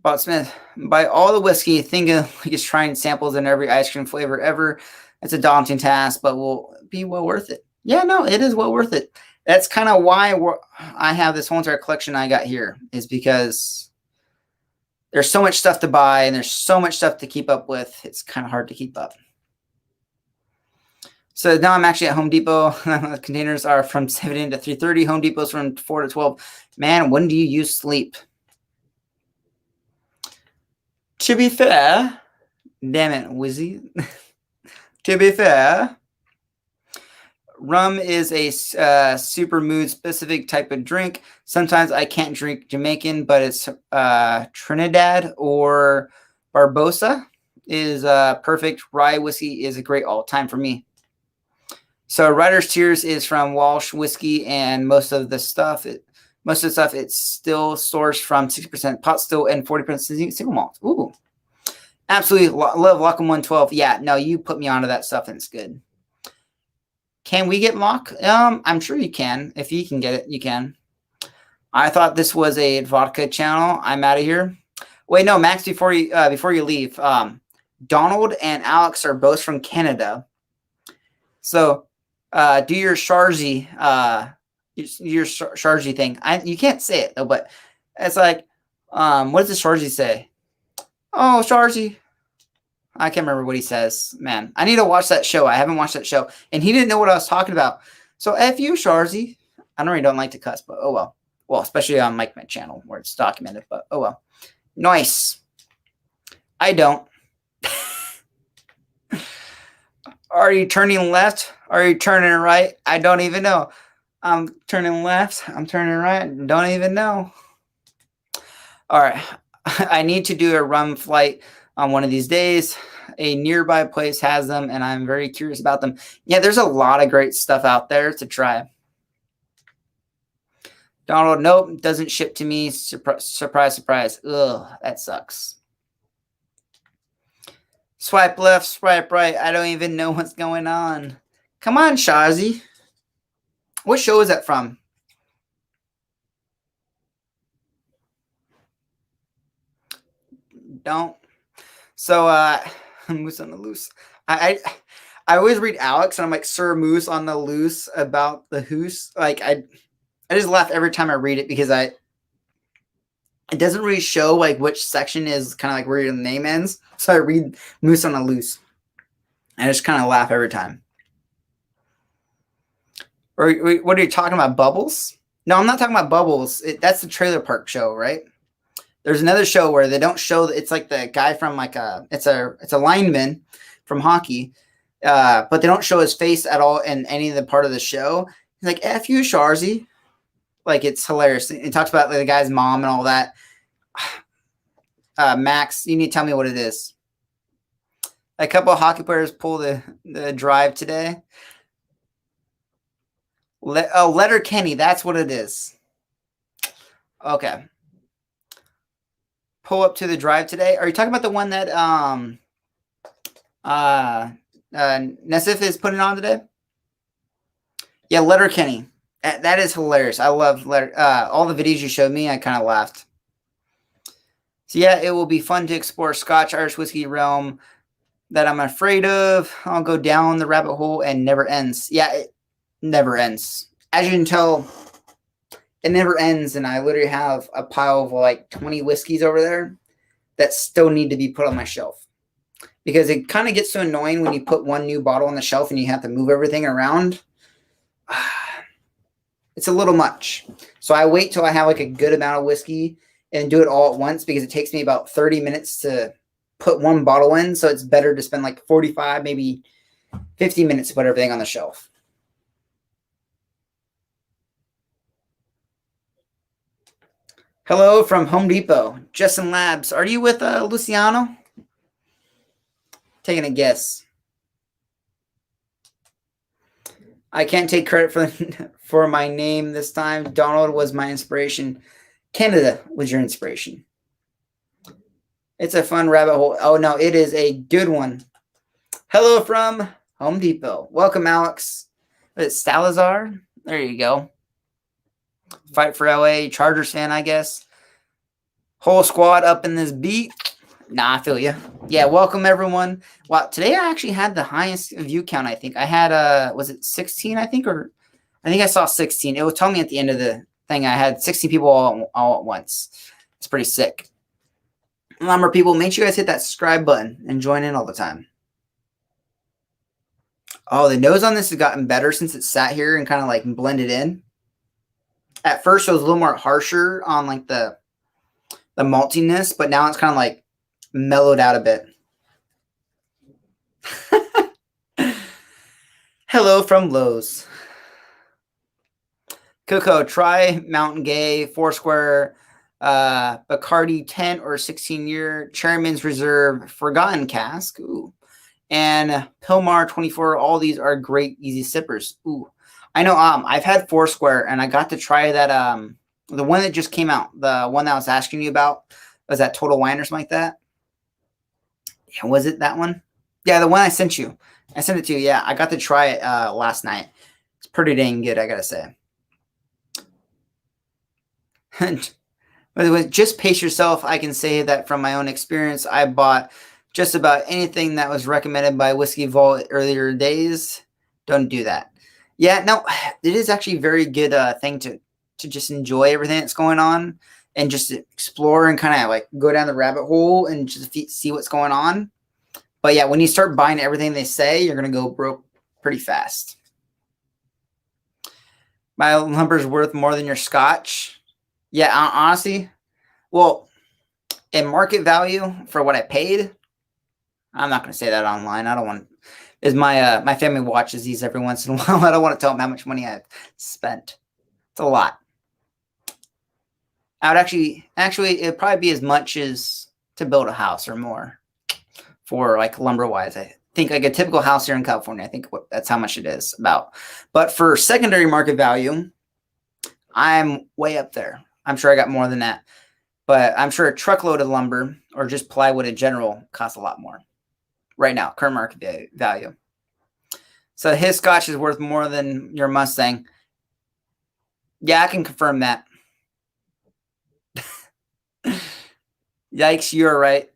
Bob Smith, buy all the whiskey, think of like just trying samples in every ice cream flavor ever. It's a daunting task, but will be well worth it. Yeah, no, it is well worth it. That's kind of why I have this whole entire collection I got here, is because there's so much stuff to buy and there's so much stuff to keep up with. It's kind of hard to keep up. So now I'm actually at Home Depot. Containers are from 7 a.m. to 3:30. Home Depot's from 4 to 12. Man, when do you use sleep? To be fair, damn it, Wizzy. To be fair, rum is a super mood specific type of drink. Sometimes I can't drink Jamaican, but it's Trinidad or Barbosa is perfect. Rye whiskey is a great all time for me. So Writer's Tears is from Walsh whiskey, and most of the stuff it's still sourced from 60% pot still and 40% single malt. Ooh, Absolutely love Lockham 112. Yeah, no, you put me onto that stuff and it's good. Can we get Lock? I'm sure you can. If you can get it, you can. I thought this was a vodka channel. I'm out of here. Wait, no, Max, before you leave, Donald and Alex are both from Canada. So do your Sharzi thing. You can't say it though, but it's like, what does the Sharzi say? Oh, Sharzi. I can't remember what he says. Man, I need to watch that show. I haven't watched that show. And he didn't know what I was talking about. So F you, Sharzi. I don't like to cuss, but oh well. Well, especially on my channel where it's documented, but oh well. Nice. I don't. Are you turning left? Are you turning right? I don't even know. I'm turning left. I'm turning right. Don't even know. All right. I need to do a rum flight on one of these days. A nearby place has them, and I'm very curious about them. Yeah, there's a lot of great stuff out there to try. Donald, nope, doesn't ship to me. Surprise, surprise. Ugh, that sucks. Swipe left, swipe right. I don't even know what's going on. Come on, Shazi. What show is that from? Don't. So, Moose on the Loose. I always read Alex, and I'm like, Sir Moose on the Loose about the Hoose. Like, I just laugh every time I read it because it doesn't really show like which section is kind of like where your name ends. So I read Moose on the Loose. I just kind of laugh every time. Or what are you talking about? Bubbles? No, I'm not talking about Bubbles. That's the Trailer Park Show, right? There's another show where they don't show. It's like the guy from like it's a lineman from hockey, but they don't show his face at all in any of the part of the show. He's like, "F you, Sharzy." Like, it's hilarious. It talks about like, the guy's mom and all that. Max, you need to tell me what it is. A couple of hockey players pull the drive today. Letter Kenny, that's what it is. Okay. Pull up to the drive today. Are you talking about the one that Nesif is putting on today? Yeah, Letter Kenny. That is hilarious. I love all the videos you showed me. I kind of laughed. So yeah, it will be fun to explore Scotch Irish whiskey realm that I'm afraid of. I'll go down the rabbit hole and never ends. Yeah, it never ends. As you can tell, it never ends, and I literally have a pile of like 20 whiskeys over there that still need to be put on my shelf. Because it kind of gets so annoying when you put one new bottle on the shelf and you have to move everything around. It's a little much. So I wait till I have like a good amount of whiskey and do it all at once because it takes me about 30 minutes to put one bottle in. So it's better to spend like 45, maybe 50 minutes to put everything on the shelf. Hello from Home Depot. Justin Labs. Are you with Luciano? Taking a guess. I can't take credit for my name this time. Donald was my inspiration. Canada was your inspiration. It's a fun rabbit hole. Oh, no, it is a good one. Hello from Home Depot. Welcome, Alex. It's Salazar. There you go. Fight for LA. Chargers fan, I guess. Whole squad up in this beat. Nah, I feel you. Yeah, welcome, everyone. Wow, today I actually had the highest view count, I think. I had, was it 16, I think? Or I think I saw 16. It would tell me at the end of the thing I had 60 people all at once. It's pretty sick. Remember, people, make sure you guys hit that subscribe button and join in all the time. Oh, the nose on this has gotten better since it sat here and kind of like blended in. At first, it was a little more harsher on like the maltiness, but now it's kind of like mellowed out a bit. Hello from Lowe's. Coco, try Mountain Gay, Foursquare, Bacardi 10 or 16-year, Chairman's Reserve, Forgotten Cask, ooh, and Pilmar 24. All these are great, easy sippers. Ooh, I know. I've had Foursquare, and I got to try that. The one that just came out, the one that I was asking you about, was that Total Wine or something like that. Yeah, was it that one? Yeah, the one I sent you. I sent it to you. Yeah, I got to try it last night. It's pretty dang good, I gotta say. By the way, just pace yourself. I can say that from my own experience. I bought just about anything that was recommended by Whiskey Vault earlier days. Don't do that. Yeah, no, it is actually a very good thing to just enjoy everything that's going on and just explore and kind of like go down the rabbit hole and just see what's going on. But yeah, when you start buying everything they say, you're gonna go broke pretty fast. My lumber's worth more than your scotch. Yeah, honestly, well, in market value for what I paid, I'm not going to say that online. I don't want. Is my family watches these every once in a while. I don't want to tell them how much money I've spent. It's a lot. I would actually it'd probably be as much as to build a house or more for like lumber wise. I think like a typical house here in California. I think that's how much it is about. But for secondary market value, I'm way up there. I'm sure I got more than that. But I'm sure a truckload of lumber or just plywood in general costs a lot more right now, current market value. So his scotch is worth more than your Mustang. Yeah, I can confirm that. Yikes, you're right.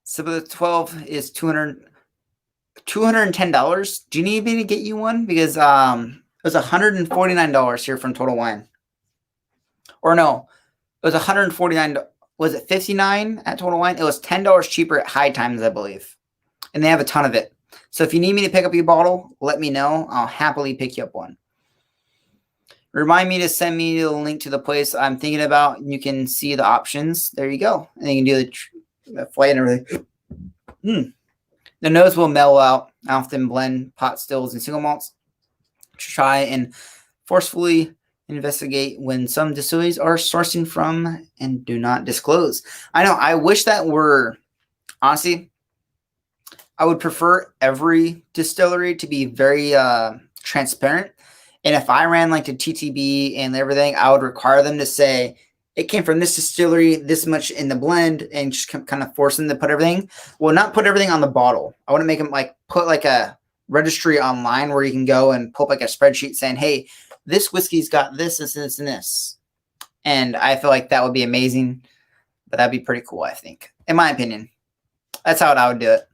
So the 12 is $210. Do you need me to get you one? Because it was $149 here from Total Wine. Or no, it was $149. Was it 59 at Total Wine? It was $10 cheaper at High Times, I believe. And they have a ton of it. So if you need me to pick up your bottle, let me know. I'll happily pick you up one. Remind me to send me the link to the place I'm thinking about. You can see the options. There you go. And you can do the flight and everything. The nose will mellow out. I often blend pot stills and single malts to try and forcefully investigate when some distilleries are sourcing from and do not disclose. I know. I wish that were, honestly, I would prefer every distillery to be very transparent. And if I ran like the TTB and everything, I would require them to say it came from this distillery, this much in the blend, and just kind of force them to put everything. Well, not put everything on the bottle. I want to make them like put like a registry online where you can go and pull up like a spreadsheet saying, hey, this whiskey's got this, this, this, and this. And I feel like that would be amazing. But that'd be pretty cool, I think. In my opinion. That's how I would do it.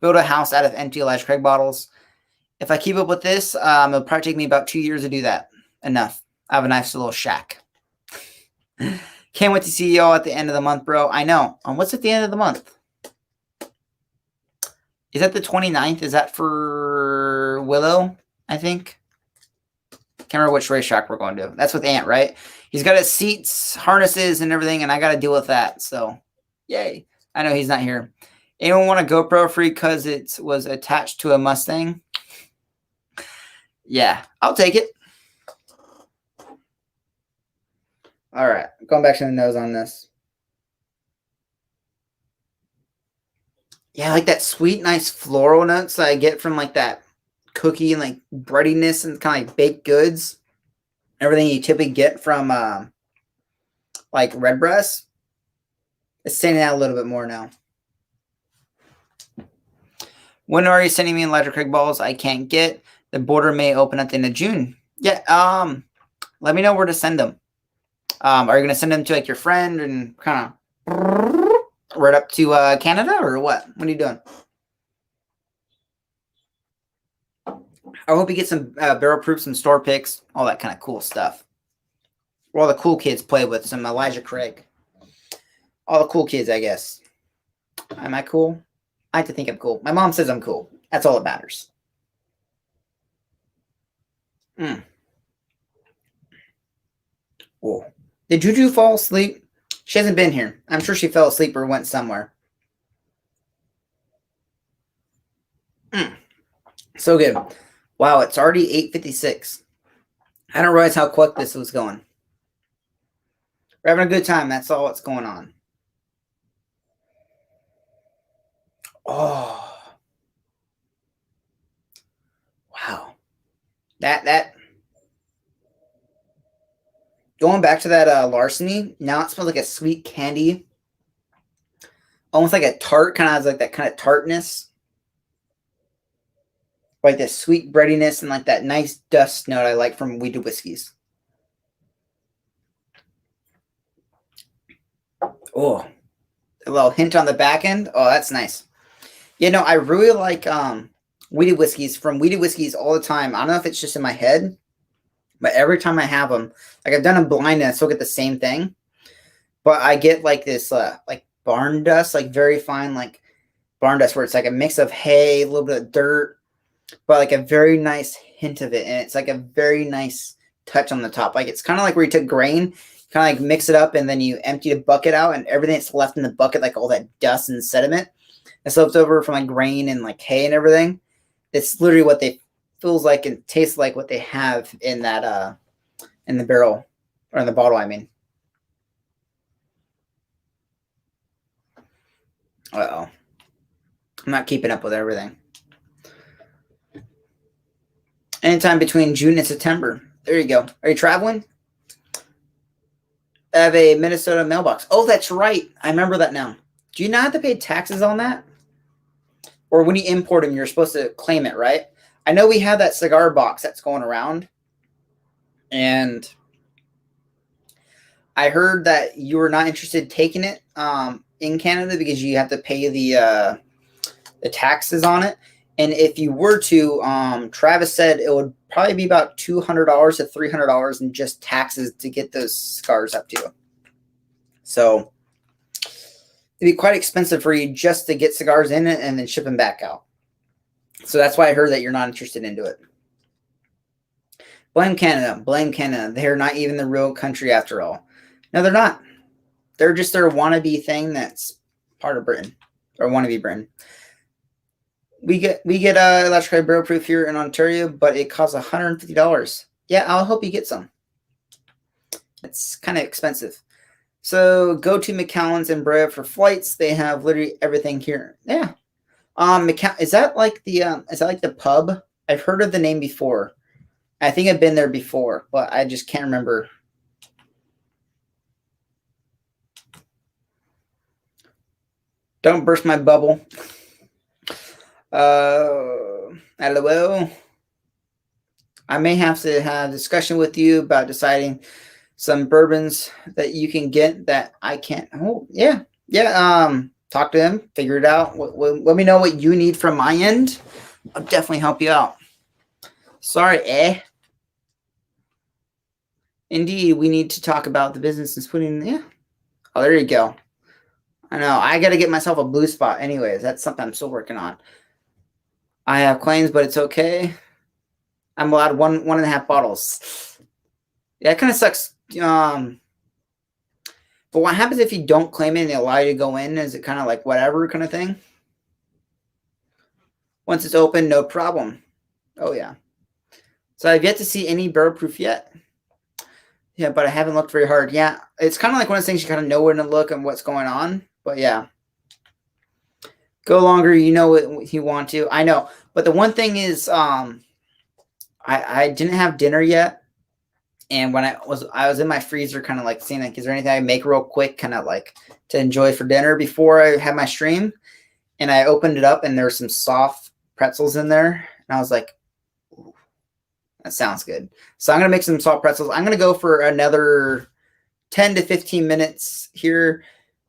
Build a house out of empty Elijah Craig bottles. If I keep up with this, it'll probably take me about 2 years to do that. Enough. I have a nice little shack. Can't wait to see y'all at the end of the month, bro. I know. What's at the end of the month? Is that the 29th? Is that for Willow, I think? Can't remember which racetrack we're going to. That's with Ant, right? He's got his seats, harnesses, and everything, and I got to deal with that. So, yay. I know he's not here. Anyone want a GoPro free because it was attached to a Mustang? Yeah, I'll take it. All right, going back to the nose on this. Yeah, like that sweet, nice floral notes that I get from like that cookie and like breadiness and kind of like baked goods. Everything you typically get from like Redbreast. It's standing out a little bit more now. When are you sending me Elijah Craig balls? I can't get. The border may open at the end of June. Yeah, let me know where to send them. Are you going to send them to like your friend and kind of right up to Canada or what? What are you doing? I hope you get some barrel proof, some store picks, all that kind of cool stuff. Where all the cool kids play with some Elijah Craig. All the cool kids, I guess. Am I cool? I like to think I'm cool. My mom says I'm cool. That's all that matters. Oh. Did Juju fall asleep? She hasn't been here. I'm sure she fell asleep or went somewhere. So good. Wow, it's already 8:56. I don't realize how quick this was going. We're having a good time. That's all that's going on. Oh. Wow. That Going back to that Larceny, now it smells like a sweet candy. Almost like a tart, kind of has like that kind of tartness. Like this sweet breadiness and like that nice dust note I like from wheated whiskeys. Oh, a little hint on the back end. Oh, that's nice. Yeah, no, I really like wheated whiskeys from wheated whiskeys all the time. I don't know if it's just in my head, but every time I have them, like I've done a blind and I still get the same thing, but I get like this like barn dust, like very fine like barn dust where it's like a mix of hay, a little bit of dirt, but like a very nice hint of it, and it's like a very nice touch on the top. Like it's kind of like where you took grain, kind of like mix it up, and then you empty the bucket out, and everything that's left in the bucket, like all that dust and sediment that's left over from like grain and like hay and everything, it's literally what they feels like and tastes like what they have in that in the barrel or in the bottle, I mean. Uh-oh. I'm not keeping up with everything. Anytime between June and September. There you go. Are you traveling? I have a Minnesota mailbox. Oh, that's right. I remember that now. Do you not have to pay taxes on that? Or when you import them, you're supposed to claim it, right? I know we have that cigar box that's going around. And I heard that you were not interested in taking it in Canada because you have to pay the taxes on it. And if you were to, Travis said it would probably be about $200 to $300 in just taxes to get those cigars up to you. So it'd be quite expensive for you just to get cigars in it and then ship them back out. So that's why I heard that you're not interested into it. Blame Canada. Blame Canada. They're not even the real country after all. No, they're not. They're just their wannabe thing that's part of Britain or wannabe Britain. We get electric barrel proof here in Ontario, but it costs $150. Yeah, I'll hope you get some. It's kind of expensive. So go to Macallan's and Brea for flights. They have literally everything here. Yeah. Is that like the pub? I've heard of the name before. I think I've been there before, but I just can't remember. Don't burst my bubble. Hello. I may have to have a discussion with you about deciding some bourbons that you can get that I can't. Oh, yeah. Yeah. Talk to them, figure it out. Let me know what you need from my end. I'll definitely help you out. Sorry, Indeed, we need to talk about the business and putting. Yeah. Oh, there you go. I know. I got to get myself a blue spot. Anyways, that's something I'm still working on. I have claims, but it's okay. I'm allowed 1.5 bottles. Yeah, it kind of sucks. But what happens if you don't claim it and they allow you to go in? Is it kind of like whatever kind of thing? Once it's open, no problem. Oh, yeah. So I've yet to see any barrel proof yet. Yeah, but I haven't looked very hard. Yeah, it's kind of like one of those things you kind of know where to look and what's going on. But yeah. Go longer, you know what you want to. I know. But the one thing is I didn't have dinner yet. And when I was in my freezer kind of like seeing like, is there anything I can make real quick kind of like to enjoy for dinner before I had my stream? And I opened it up and there were some soft pretzels in there. And I was like, ooh, that sounds good. So I'm going to make some soft pretzels. I'm going to go for another 10 to 15 minutes here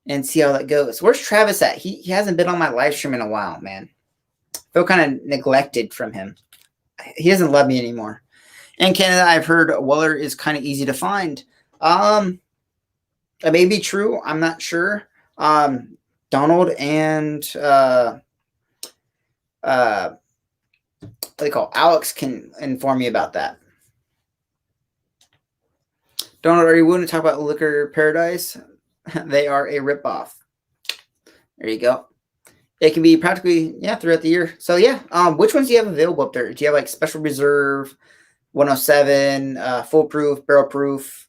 and see how that goes. Where's Travis at? He hasn't been on my live stream in a while, man. I feel kind of neglected from him. He doesn't love me anymore. In Canada, I've heard Weller is kind of easy to find. That may be true. I'm not sure. Donald and what they call Alex can inform me about that. Donald, are you willing to talk about Liquor Paradise? They are a ripoff. There you go. It can be practically, yeah, throughout the year. So, yeah, which ones do you have available up there? Do you have, like, Special Reserve, 107, Foolproof, Barrel Proof,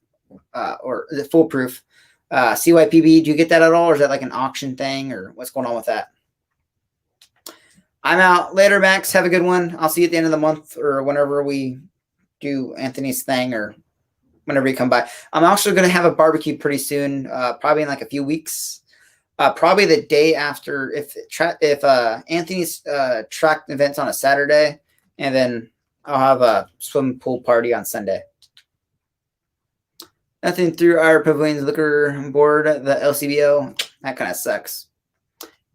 or is it Foolproof? CYPB, do you get that at all, or is that, like, an auction thing, or what's going on with that? I'm out. Later, Max. Have a good one. I'll see you at the end of the month or whenever we do Anthony's thing or whenever you come by. I'm also going to have a barbecue pretty soon, probably in like a few weeks. Probably the day after, if Anthony's track event's on a Saturday, and then I'll have a swim pool party on Sunday. Nothing through our Pavilion's liquor board, the LCBO. That kind of sucks.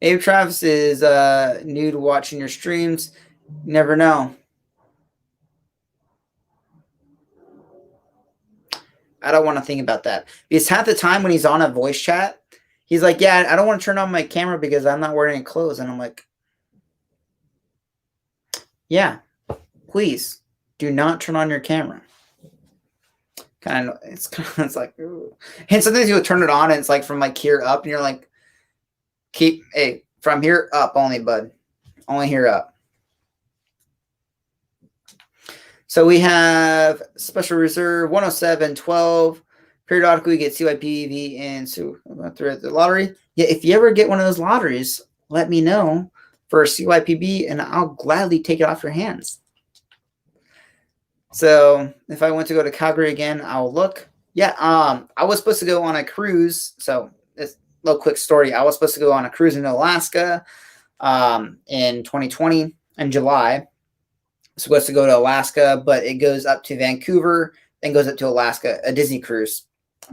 Abe Travis is new to watching your streams. Never know. I don't want to think about that. Because half the time when he's on a voice chat, he's like, yeah, I don't want to turn on my camera because I'm not wearing any clothes. And I'm like, yeah, please do not turn on your camera. It's like, ooh. And sometimes you'll turn it on and it's like from like here up and you're like, hey, from here up only, bud. Only here up. So we have Special Reserve 107.12. Periodically, we get CYPV and so through the lottery. Yeah, if you ever get one of those lotteries, let me know for CYPB and I'll gladly take it off your hands. So if I want to go to Calgary again, I'll look. Yeah, I was supposed to go on a cruise. So this little quick story. I was supposed to go on a cruise in Alaska in 2020 in July. Supposed to go to Alaska, but it goes up to Vancouver, then goes up to Alaska, a Disney cruise.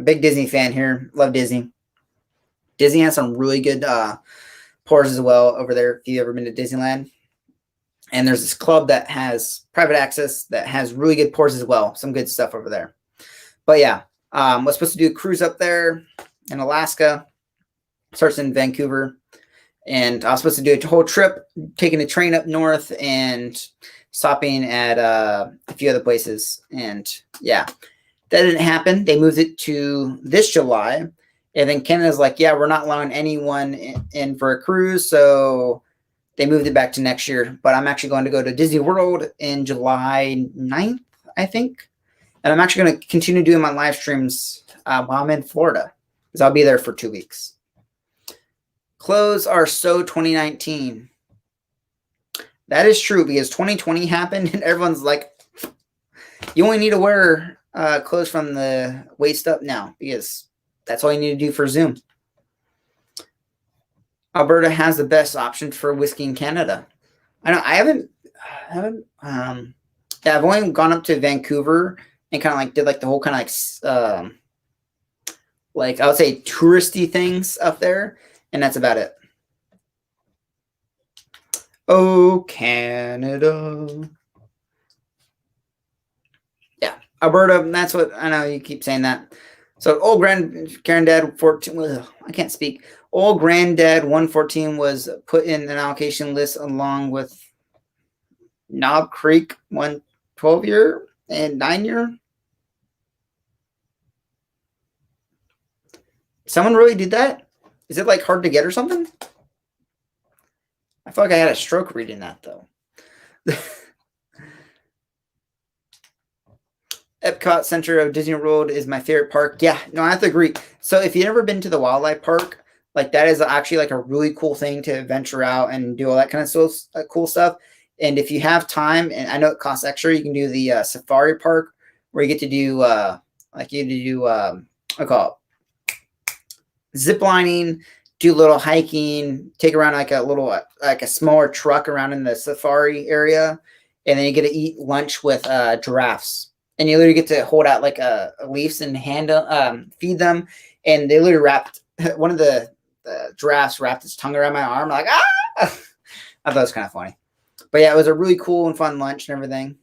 Big Disney fan here. Love Disney. Disney has some really good pours as well over there if you've ever been to Disneyland. And there's this club that has private access that has really good pours as well. Some good stuff over there. But yeah, was supposed to do a cruise up there in Alaska. Starts in Vancouver. And I was supposed to do a whole trip, taking a train up north and stopping at a few other places. And yeah, that didn't happen. They moved it to this July. And then Canada's like, yeah, we're not allowing anyone in for a cruise. So they moved it back to next year. But I'm actually going to go to Disney World in July 9th, I think. And I'm actually going to continue doing my live streams while I'm in Florida because I'll be there for 2 weeks. Clothes are so 2019. That is true because 2020 happened and everyone's like, you only need to wear clothes from the waist up now because that's all you need to do for Zoom. Alberta has the best option for whiskey in Canada. I know I've only gone up to Vancouver and kind of like did like the whole kind of like I would say touristy things up there, and that's about it. Oh, Canada. Yeah, Alberta, that's what I know you keep saying that. So old granddad 14, ugh, I can't speak. Old granddad 114 was put in an allocation list along with Knob Creek 112-year and 9-year. Someone really did that? Is it like hard to get or something? I feel like I had a stroke reading that though. Epcot Center of Disney World is my favorite park. Yeah, no, I have to agree. So if you've never been to the wildlife park, like that is actually like a really cool thing to venture out and do all that kind of cool stuff. And if you have time, and I know it costs extra, you can do the safari park where you get to do I call it zip lining, do a little hiking, take around like a smaller truck around in the safari area, and then you get to eat lunch with giraffes. And you literally get to hold out like leaves and feed them. And they literally wrapped one of the giraffes wrapped its tongue around my arm. Like, ah! I thought it was kind of funny. But yeah, it was a really cool and fun lunch and everything.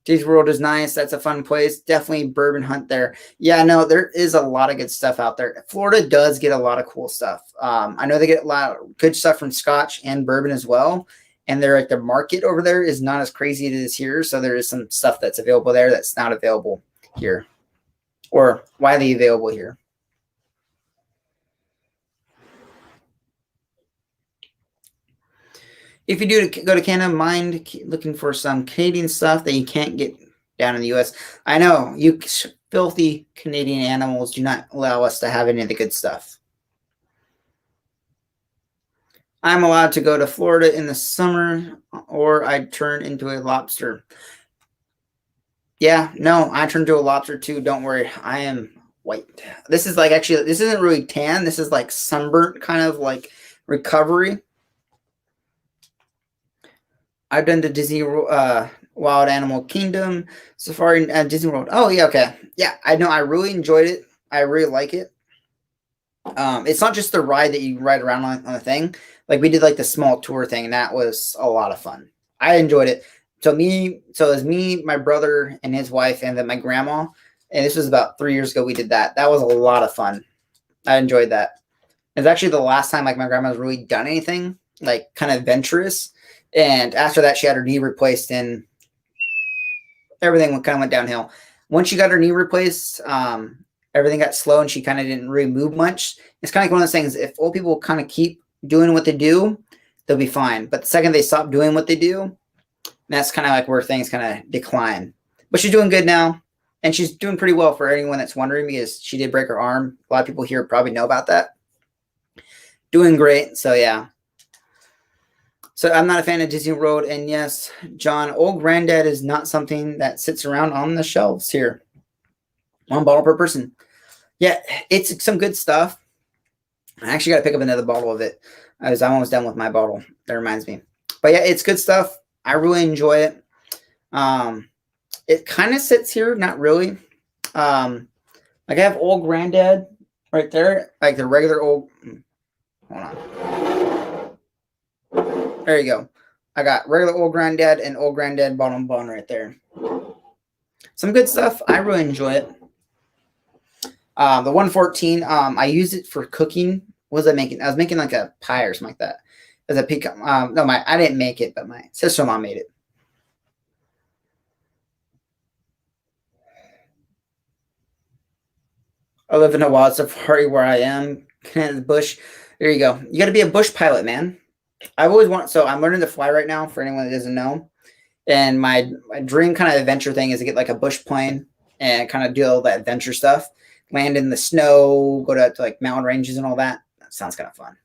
Disney World is nice. That's a fun place. Definitely bourbon hunt there. Yeah, no, there is a lot of good stuff out there. Florida does get a lot of cool stuff. I know they get a lot of good stuff from Scotch and bourbon as well. And they're like the market over there is not as crazy as it is here. So there is some stuff that's available there that's not available here or widely available here. If you do go to Canada, mind looking for some Canadian stuff that you can't get down in the U.S. I know you filthy Canadian animals do not allow us to have any of the good stuff. I'm allowed to go to Florida in the summer or I'd turn into a lobster. Yeah, no, I turned to a lobster too. Don't worry. I am white. This is like actually, this isn't really tan. This is like sunburnt kind of like recovery. I've done the Disney Wild Animal Kingdom, Safari, and Disney World. Oh, yeah, okay. Yeah, I know. I really enjoyed it. I really like it. It's not just the ride that you ride around on the thing. Like we did like the small tour thing, and that was a lot of fun. I enjoyed it. So it was me, my brother, and his wife, and then my grandma. And this was about 3 years ago. We did that. That was a lot of fun. I enjoyed that. It's actually the last time like my grandma's really done anything like kind of adventurous. And after that, she had her knee replaced, and everything kind of went downhill. Once she got her knee replaced, everything got slow, and she kind of didn't really move much. It's kind of like one of those things. If old people kind of keep doing what they do, they'll be fine. But the second they stop doing what they do, that's kind of like where things kind of decline. But she's doing good now, and she's doing pretty well for anyone that's wondering, because she did break her arm. A lot of people here probably know about that. Doing great. So yeah. So I'm not a fan of Disney World. And yes, John, Old Granddad is not something that sits around on the shelves here. 1 bottle per person. Yeah, it's some good stuff. I actually got to pick up another bottle of it. I'm almost done with my bottle. That reminds me. But yeah, it's good stuff. I really enjoy it. It kind of sits here, not really. Like I have Old Granddad right there, like the regular old. Hold on. There you go. I got regular Old Granddad and Old Granddad bottom bone right there. Some good stuff. I really enjoy it. The 114, I used it for cooking. What was I making? I was making like a pie or something like that. As a pecan. No, I didn't make it, but my sister-in-law made it. I live in a wild safari where I am. The bush. There you go. You got to be a bush pilot, man. I've always wanted. So I'm learning to fly right now. For anyone that doesn't know, and my dream kind of adventure thing is to get like a bush plane and kind of do all that adventure stuff. Land in the snow, go to like mountain ranges and all that. That sounds kind of fun.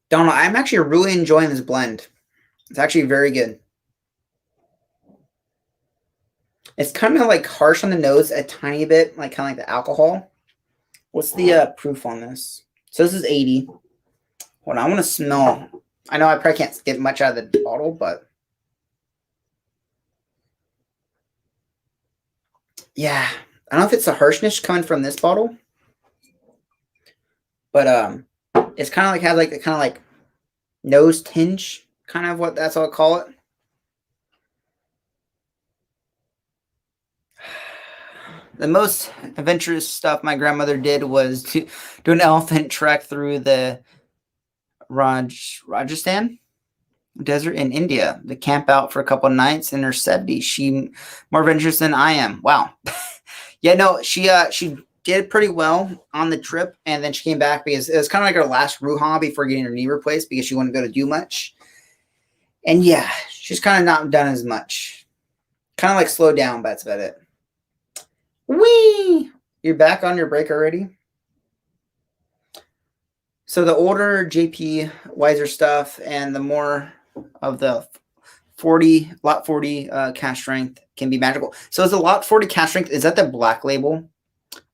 Donald, I'm actually really enjoying this blend. It's actually very good. It's kind of like harsh on the nose a tiny bit, like kind of like the alcohol. What's the proof on this? So this is 80. Hold on, I want to smell. I know I probably can't get much out of the bottle, but yeah, I don't know if it's the harshness coming from this bottle, but it's kind of like has like the kind of like nose tinge, kind of what that's what I call it. The most adventurous stuff my grandmother did was to do an elephant trek through the Rajasthan desert in India to camp out for a couple of nights in her 70s. She more adventurous than I am. Wow. Yeah, no, she did pretty well on the trip, and then she came back because it was kind of like her last Ruha before getting her knee replaced because she wouldn't go to do much. And yeah, she's kind of not done as much. Kind of like slowed down, but that's about it. Whee! You're back on your break already? So the older JP Wiser stuff and the more of the lot 40 cash strength can be magical. So is the lot 40 cash strength, is that the black label?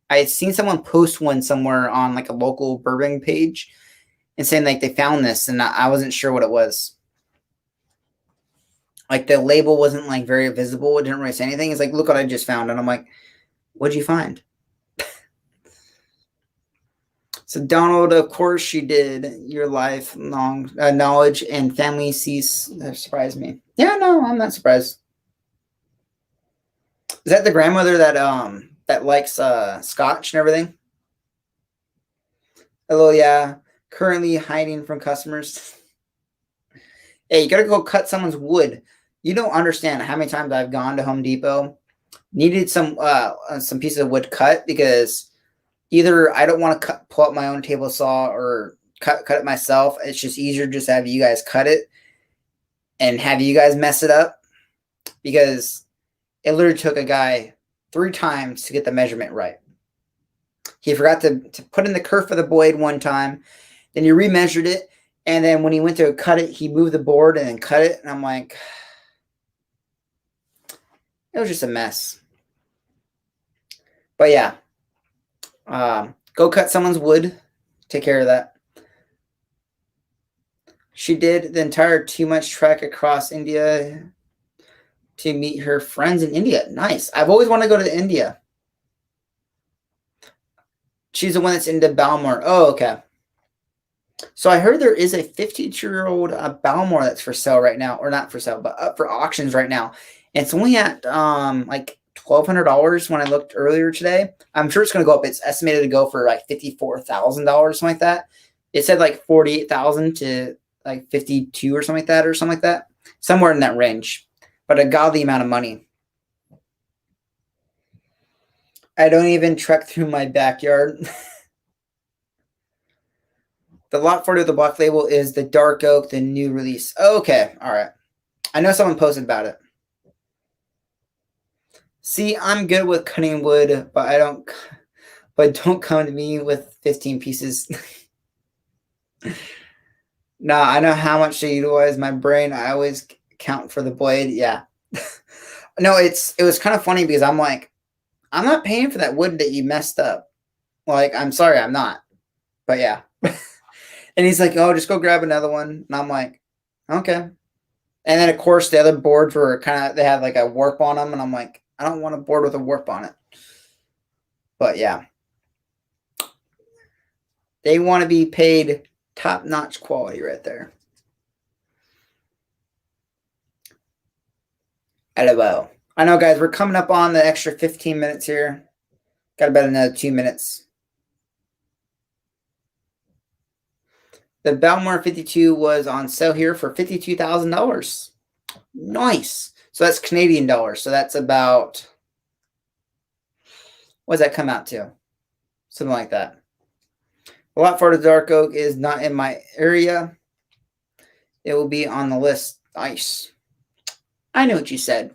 I had seen someone post one somewhere on like a local bourbon page and saying like they found this, and I wasn't sure what it was. Like the label wasn't like very visible. It didn't really say anything. It's like, look what I just found. And I'm like, what'd you find? So Donald, of course you did. Your lifelong knowledge and family cease. That surprised me. Yeah, no, I'm not surprised. Is that the grandmother that likes scotch and everything? Hello, yeah. Currently hiding from customers. Hey, you gotta go cut someone's wood. You don't understand how many times I've gone to Home Depot, needed some pieces of wood cut because either I don't want to pull up my own table saw or cut it myself. It's just easier just to have you guys cut it and have you guys mess it up, because it literally took a guy 3 times to get the measurement right. He forgot to put in the kerf of the blade one time, then he remeasured it, And then when he went to cut it, he moved the board and then cut it. And I'm like, it was just a mess. But yeah, go cut someone's wood. Take care of that. She did the entire 2 month trek across India to meet her friends in India. Nice. I've always wanted to go to India. She's the one that's into Balmore. Oh, okay. So I heard there is a 52-year-old Balmore that's for sale right now, or not for sale, but up for auctions right now. And it's only at like $1,200 when I looked earlier today. I'm sure it's going to go up. It's estimated to go for like $54,000, something like that. It said like 48,000 to like 52 or something like that, somewhere in that range. But a godly amount of money. I don't even trek through my backyard. The lot 40 of the block label is the Dark Oak, the new release. Okay, all right. I know someone posted about it. See, I'm good with cutting wood, but don't come to me with 15 pieces. Nah, I know how much to utilize my brain. I always count for the blade. Yeah. No, it was kind of funny because I'm like, I'm not paying for that wood that you messed up. Like, I'm sorry, I'm not. But yeah. And he's like, oh, just go grab another one. And I'm like, okay. And then, of course, the other boards were they had like a warp on them. And I'm like, I don't want a board with a warp on it. But yeah. They want to be paid top-notch quality right there. Hello. I know, guys, we're coming up on the extra 15 minutes here. Got about another 2 minutes. The Balmore 52 was on sale here for $52,000. Nice. So that's Canadian dollars. So that's about, what does that come out to? Something like that. A lot for the Dark Oak is not in my area. It will be on the list. Nice. I know what you said.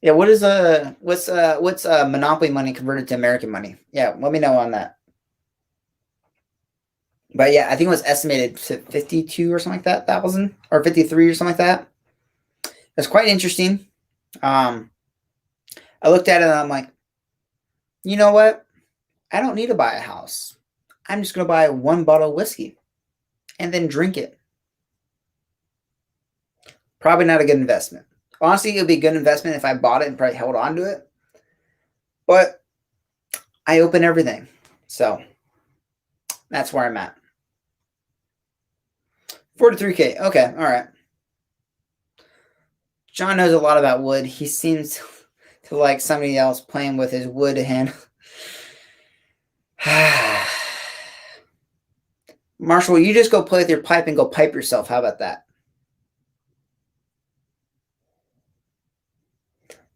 Yeah, what's Monopoly money converted to American money? Yeah, let me know on that. But yeah, I think it was estimated to 52 or something like that, thousand, or 53 or something like that. That's quite interesting. I looked at it and I'm like, you know what? I don't need to buy a house. I'm just going to buy 1 bottle of whiskey and then drink it. Probably not a good investment. Honestly, it would be a good investment if I bought it and probably held on to it. But I open everything. So that's where I'm at. 43K. Okay. All right. John knows a lot about wood. He seems to like somebody else playing with his wood hand. Marshall, you just go play with your pipe and go pipe yourself. How about that?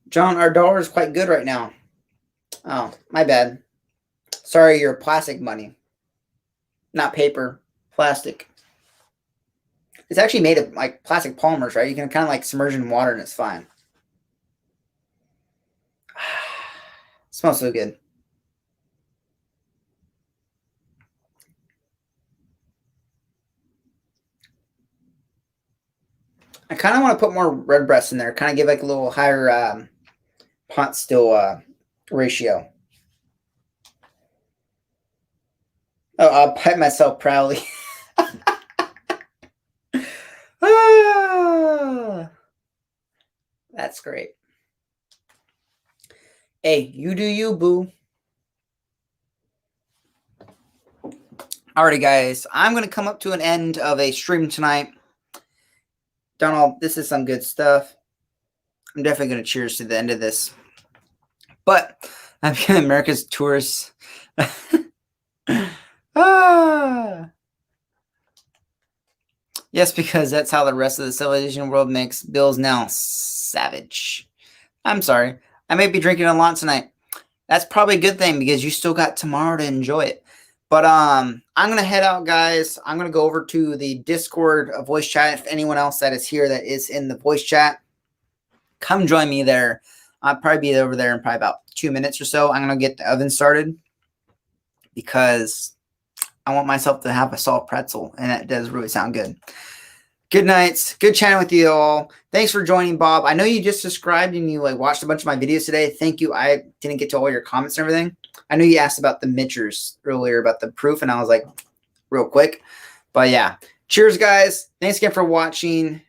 John, our dollar is quite good right now. Oh, my bad. Sorry, you're plastic money. Not paper, plastic. It's actually made of like plastic polymers, right? You can kind of like submerge in water and it's fine. It smells so good. I kind of want to put more redbreast in there. Kind of give like a little higher pot still ratio. Oh, I'll pipe myself proudly. That's great. Hey, you do you, boo. Alrighty, guys. I'm going to come up to an end of a stream tonight. Donald, this is some good stuff. I'm definitely going to cheers to the end of this. But I'm America's tourists. Yes, because that's how the rest of the civilization world makes bills now. Savage. I'm sorry. I may be drinking a lot tonight. That's probably a good thing because you still got tomorrow to enjoy it. But I'm going to head out, guys. I'm going to go over to the Discord voice chat. If anyone else that is here that is in the voice chat, come join me there. I'll probably be over there in probably about 2 minutes or so. I'm going to get the oven started because I want myself to have a soft pretzel, and that does really sound good. Good nights. Good chatting with you all. Thanks for joining, Bob. I know you just subscribed and you watched a bunch of my videos today. Thank you. I didn't get to all your comments and everything. I know you asked about the Mitchers earlier about the proof, and I was like, real quick. But yeah, cheers, guys. Thanks again for watching.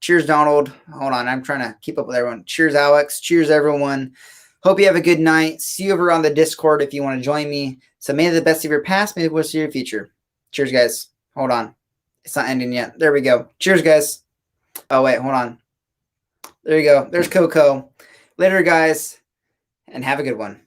Cheers, Donald. Hold on, I'm trying to keep up with everyone. Cheers, Alex. Cheers, everyone. Hope you have a good night. See you over on the Discord if you want to join me. So may the best of your past, may the worst of your future. Cheers, guys. Hold on. It's not ending yet. There we go. Cheers, guys. Oh, wait, hold on. There you go. There's Coco. Later, guys, and have a good one.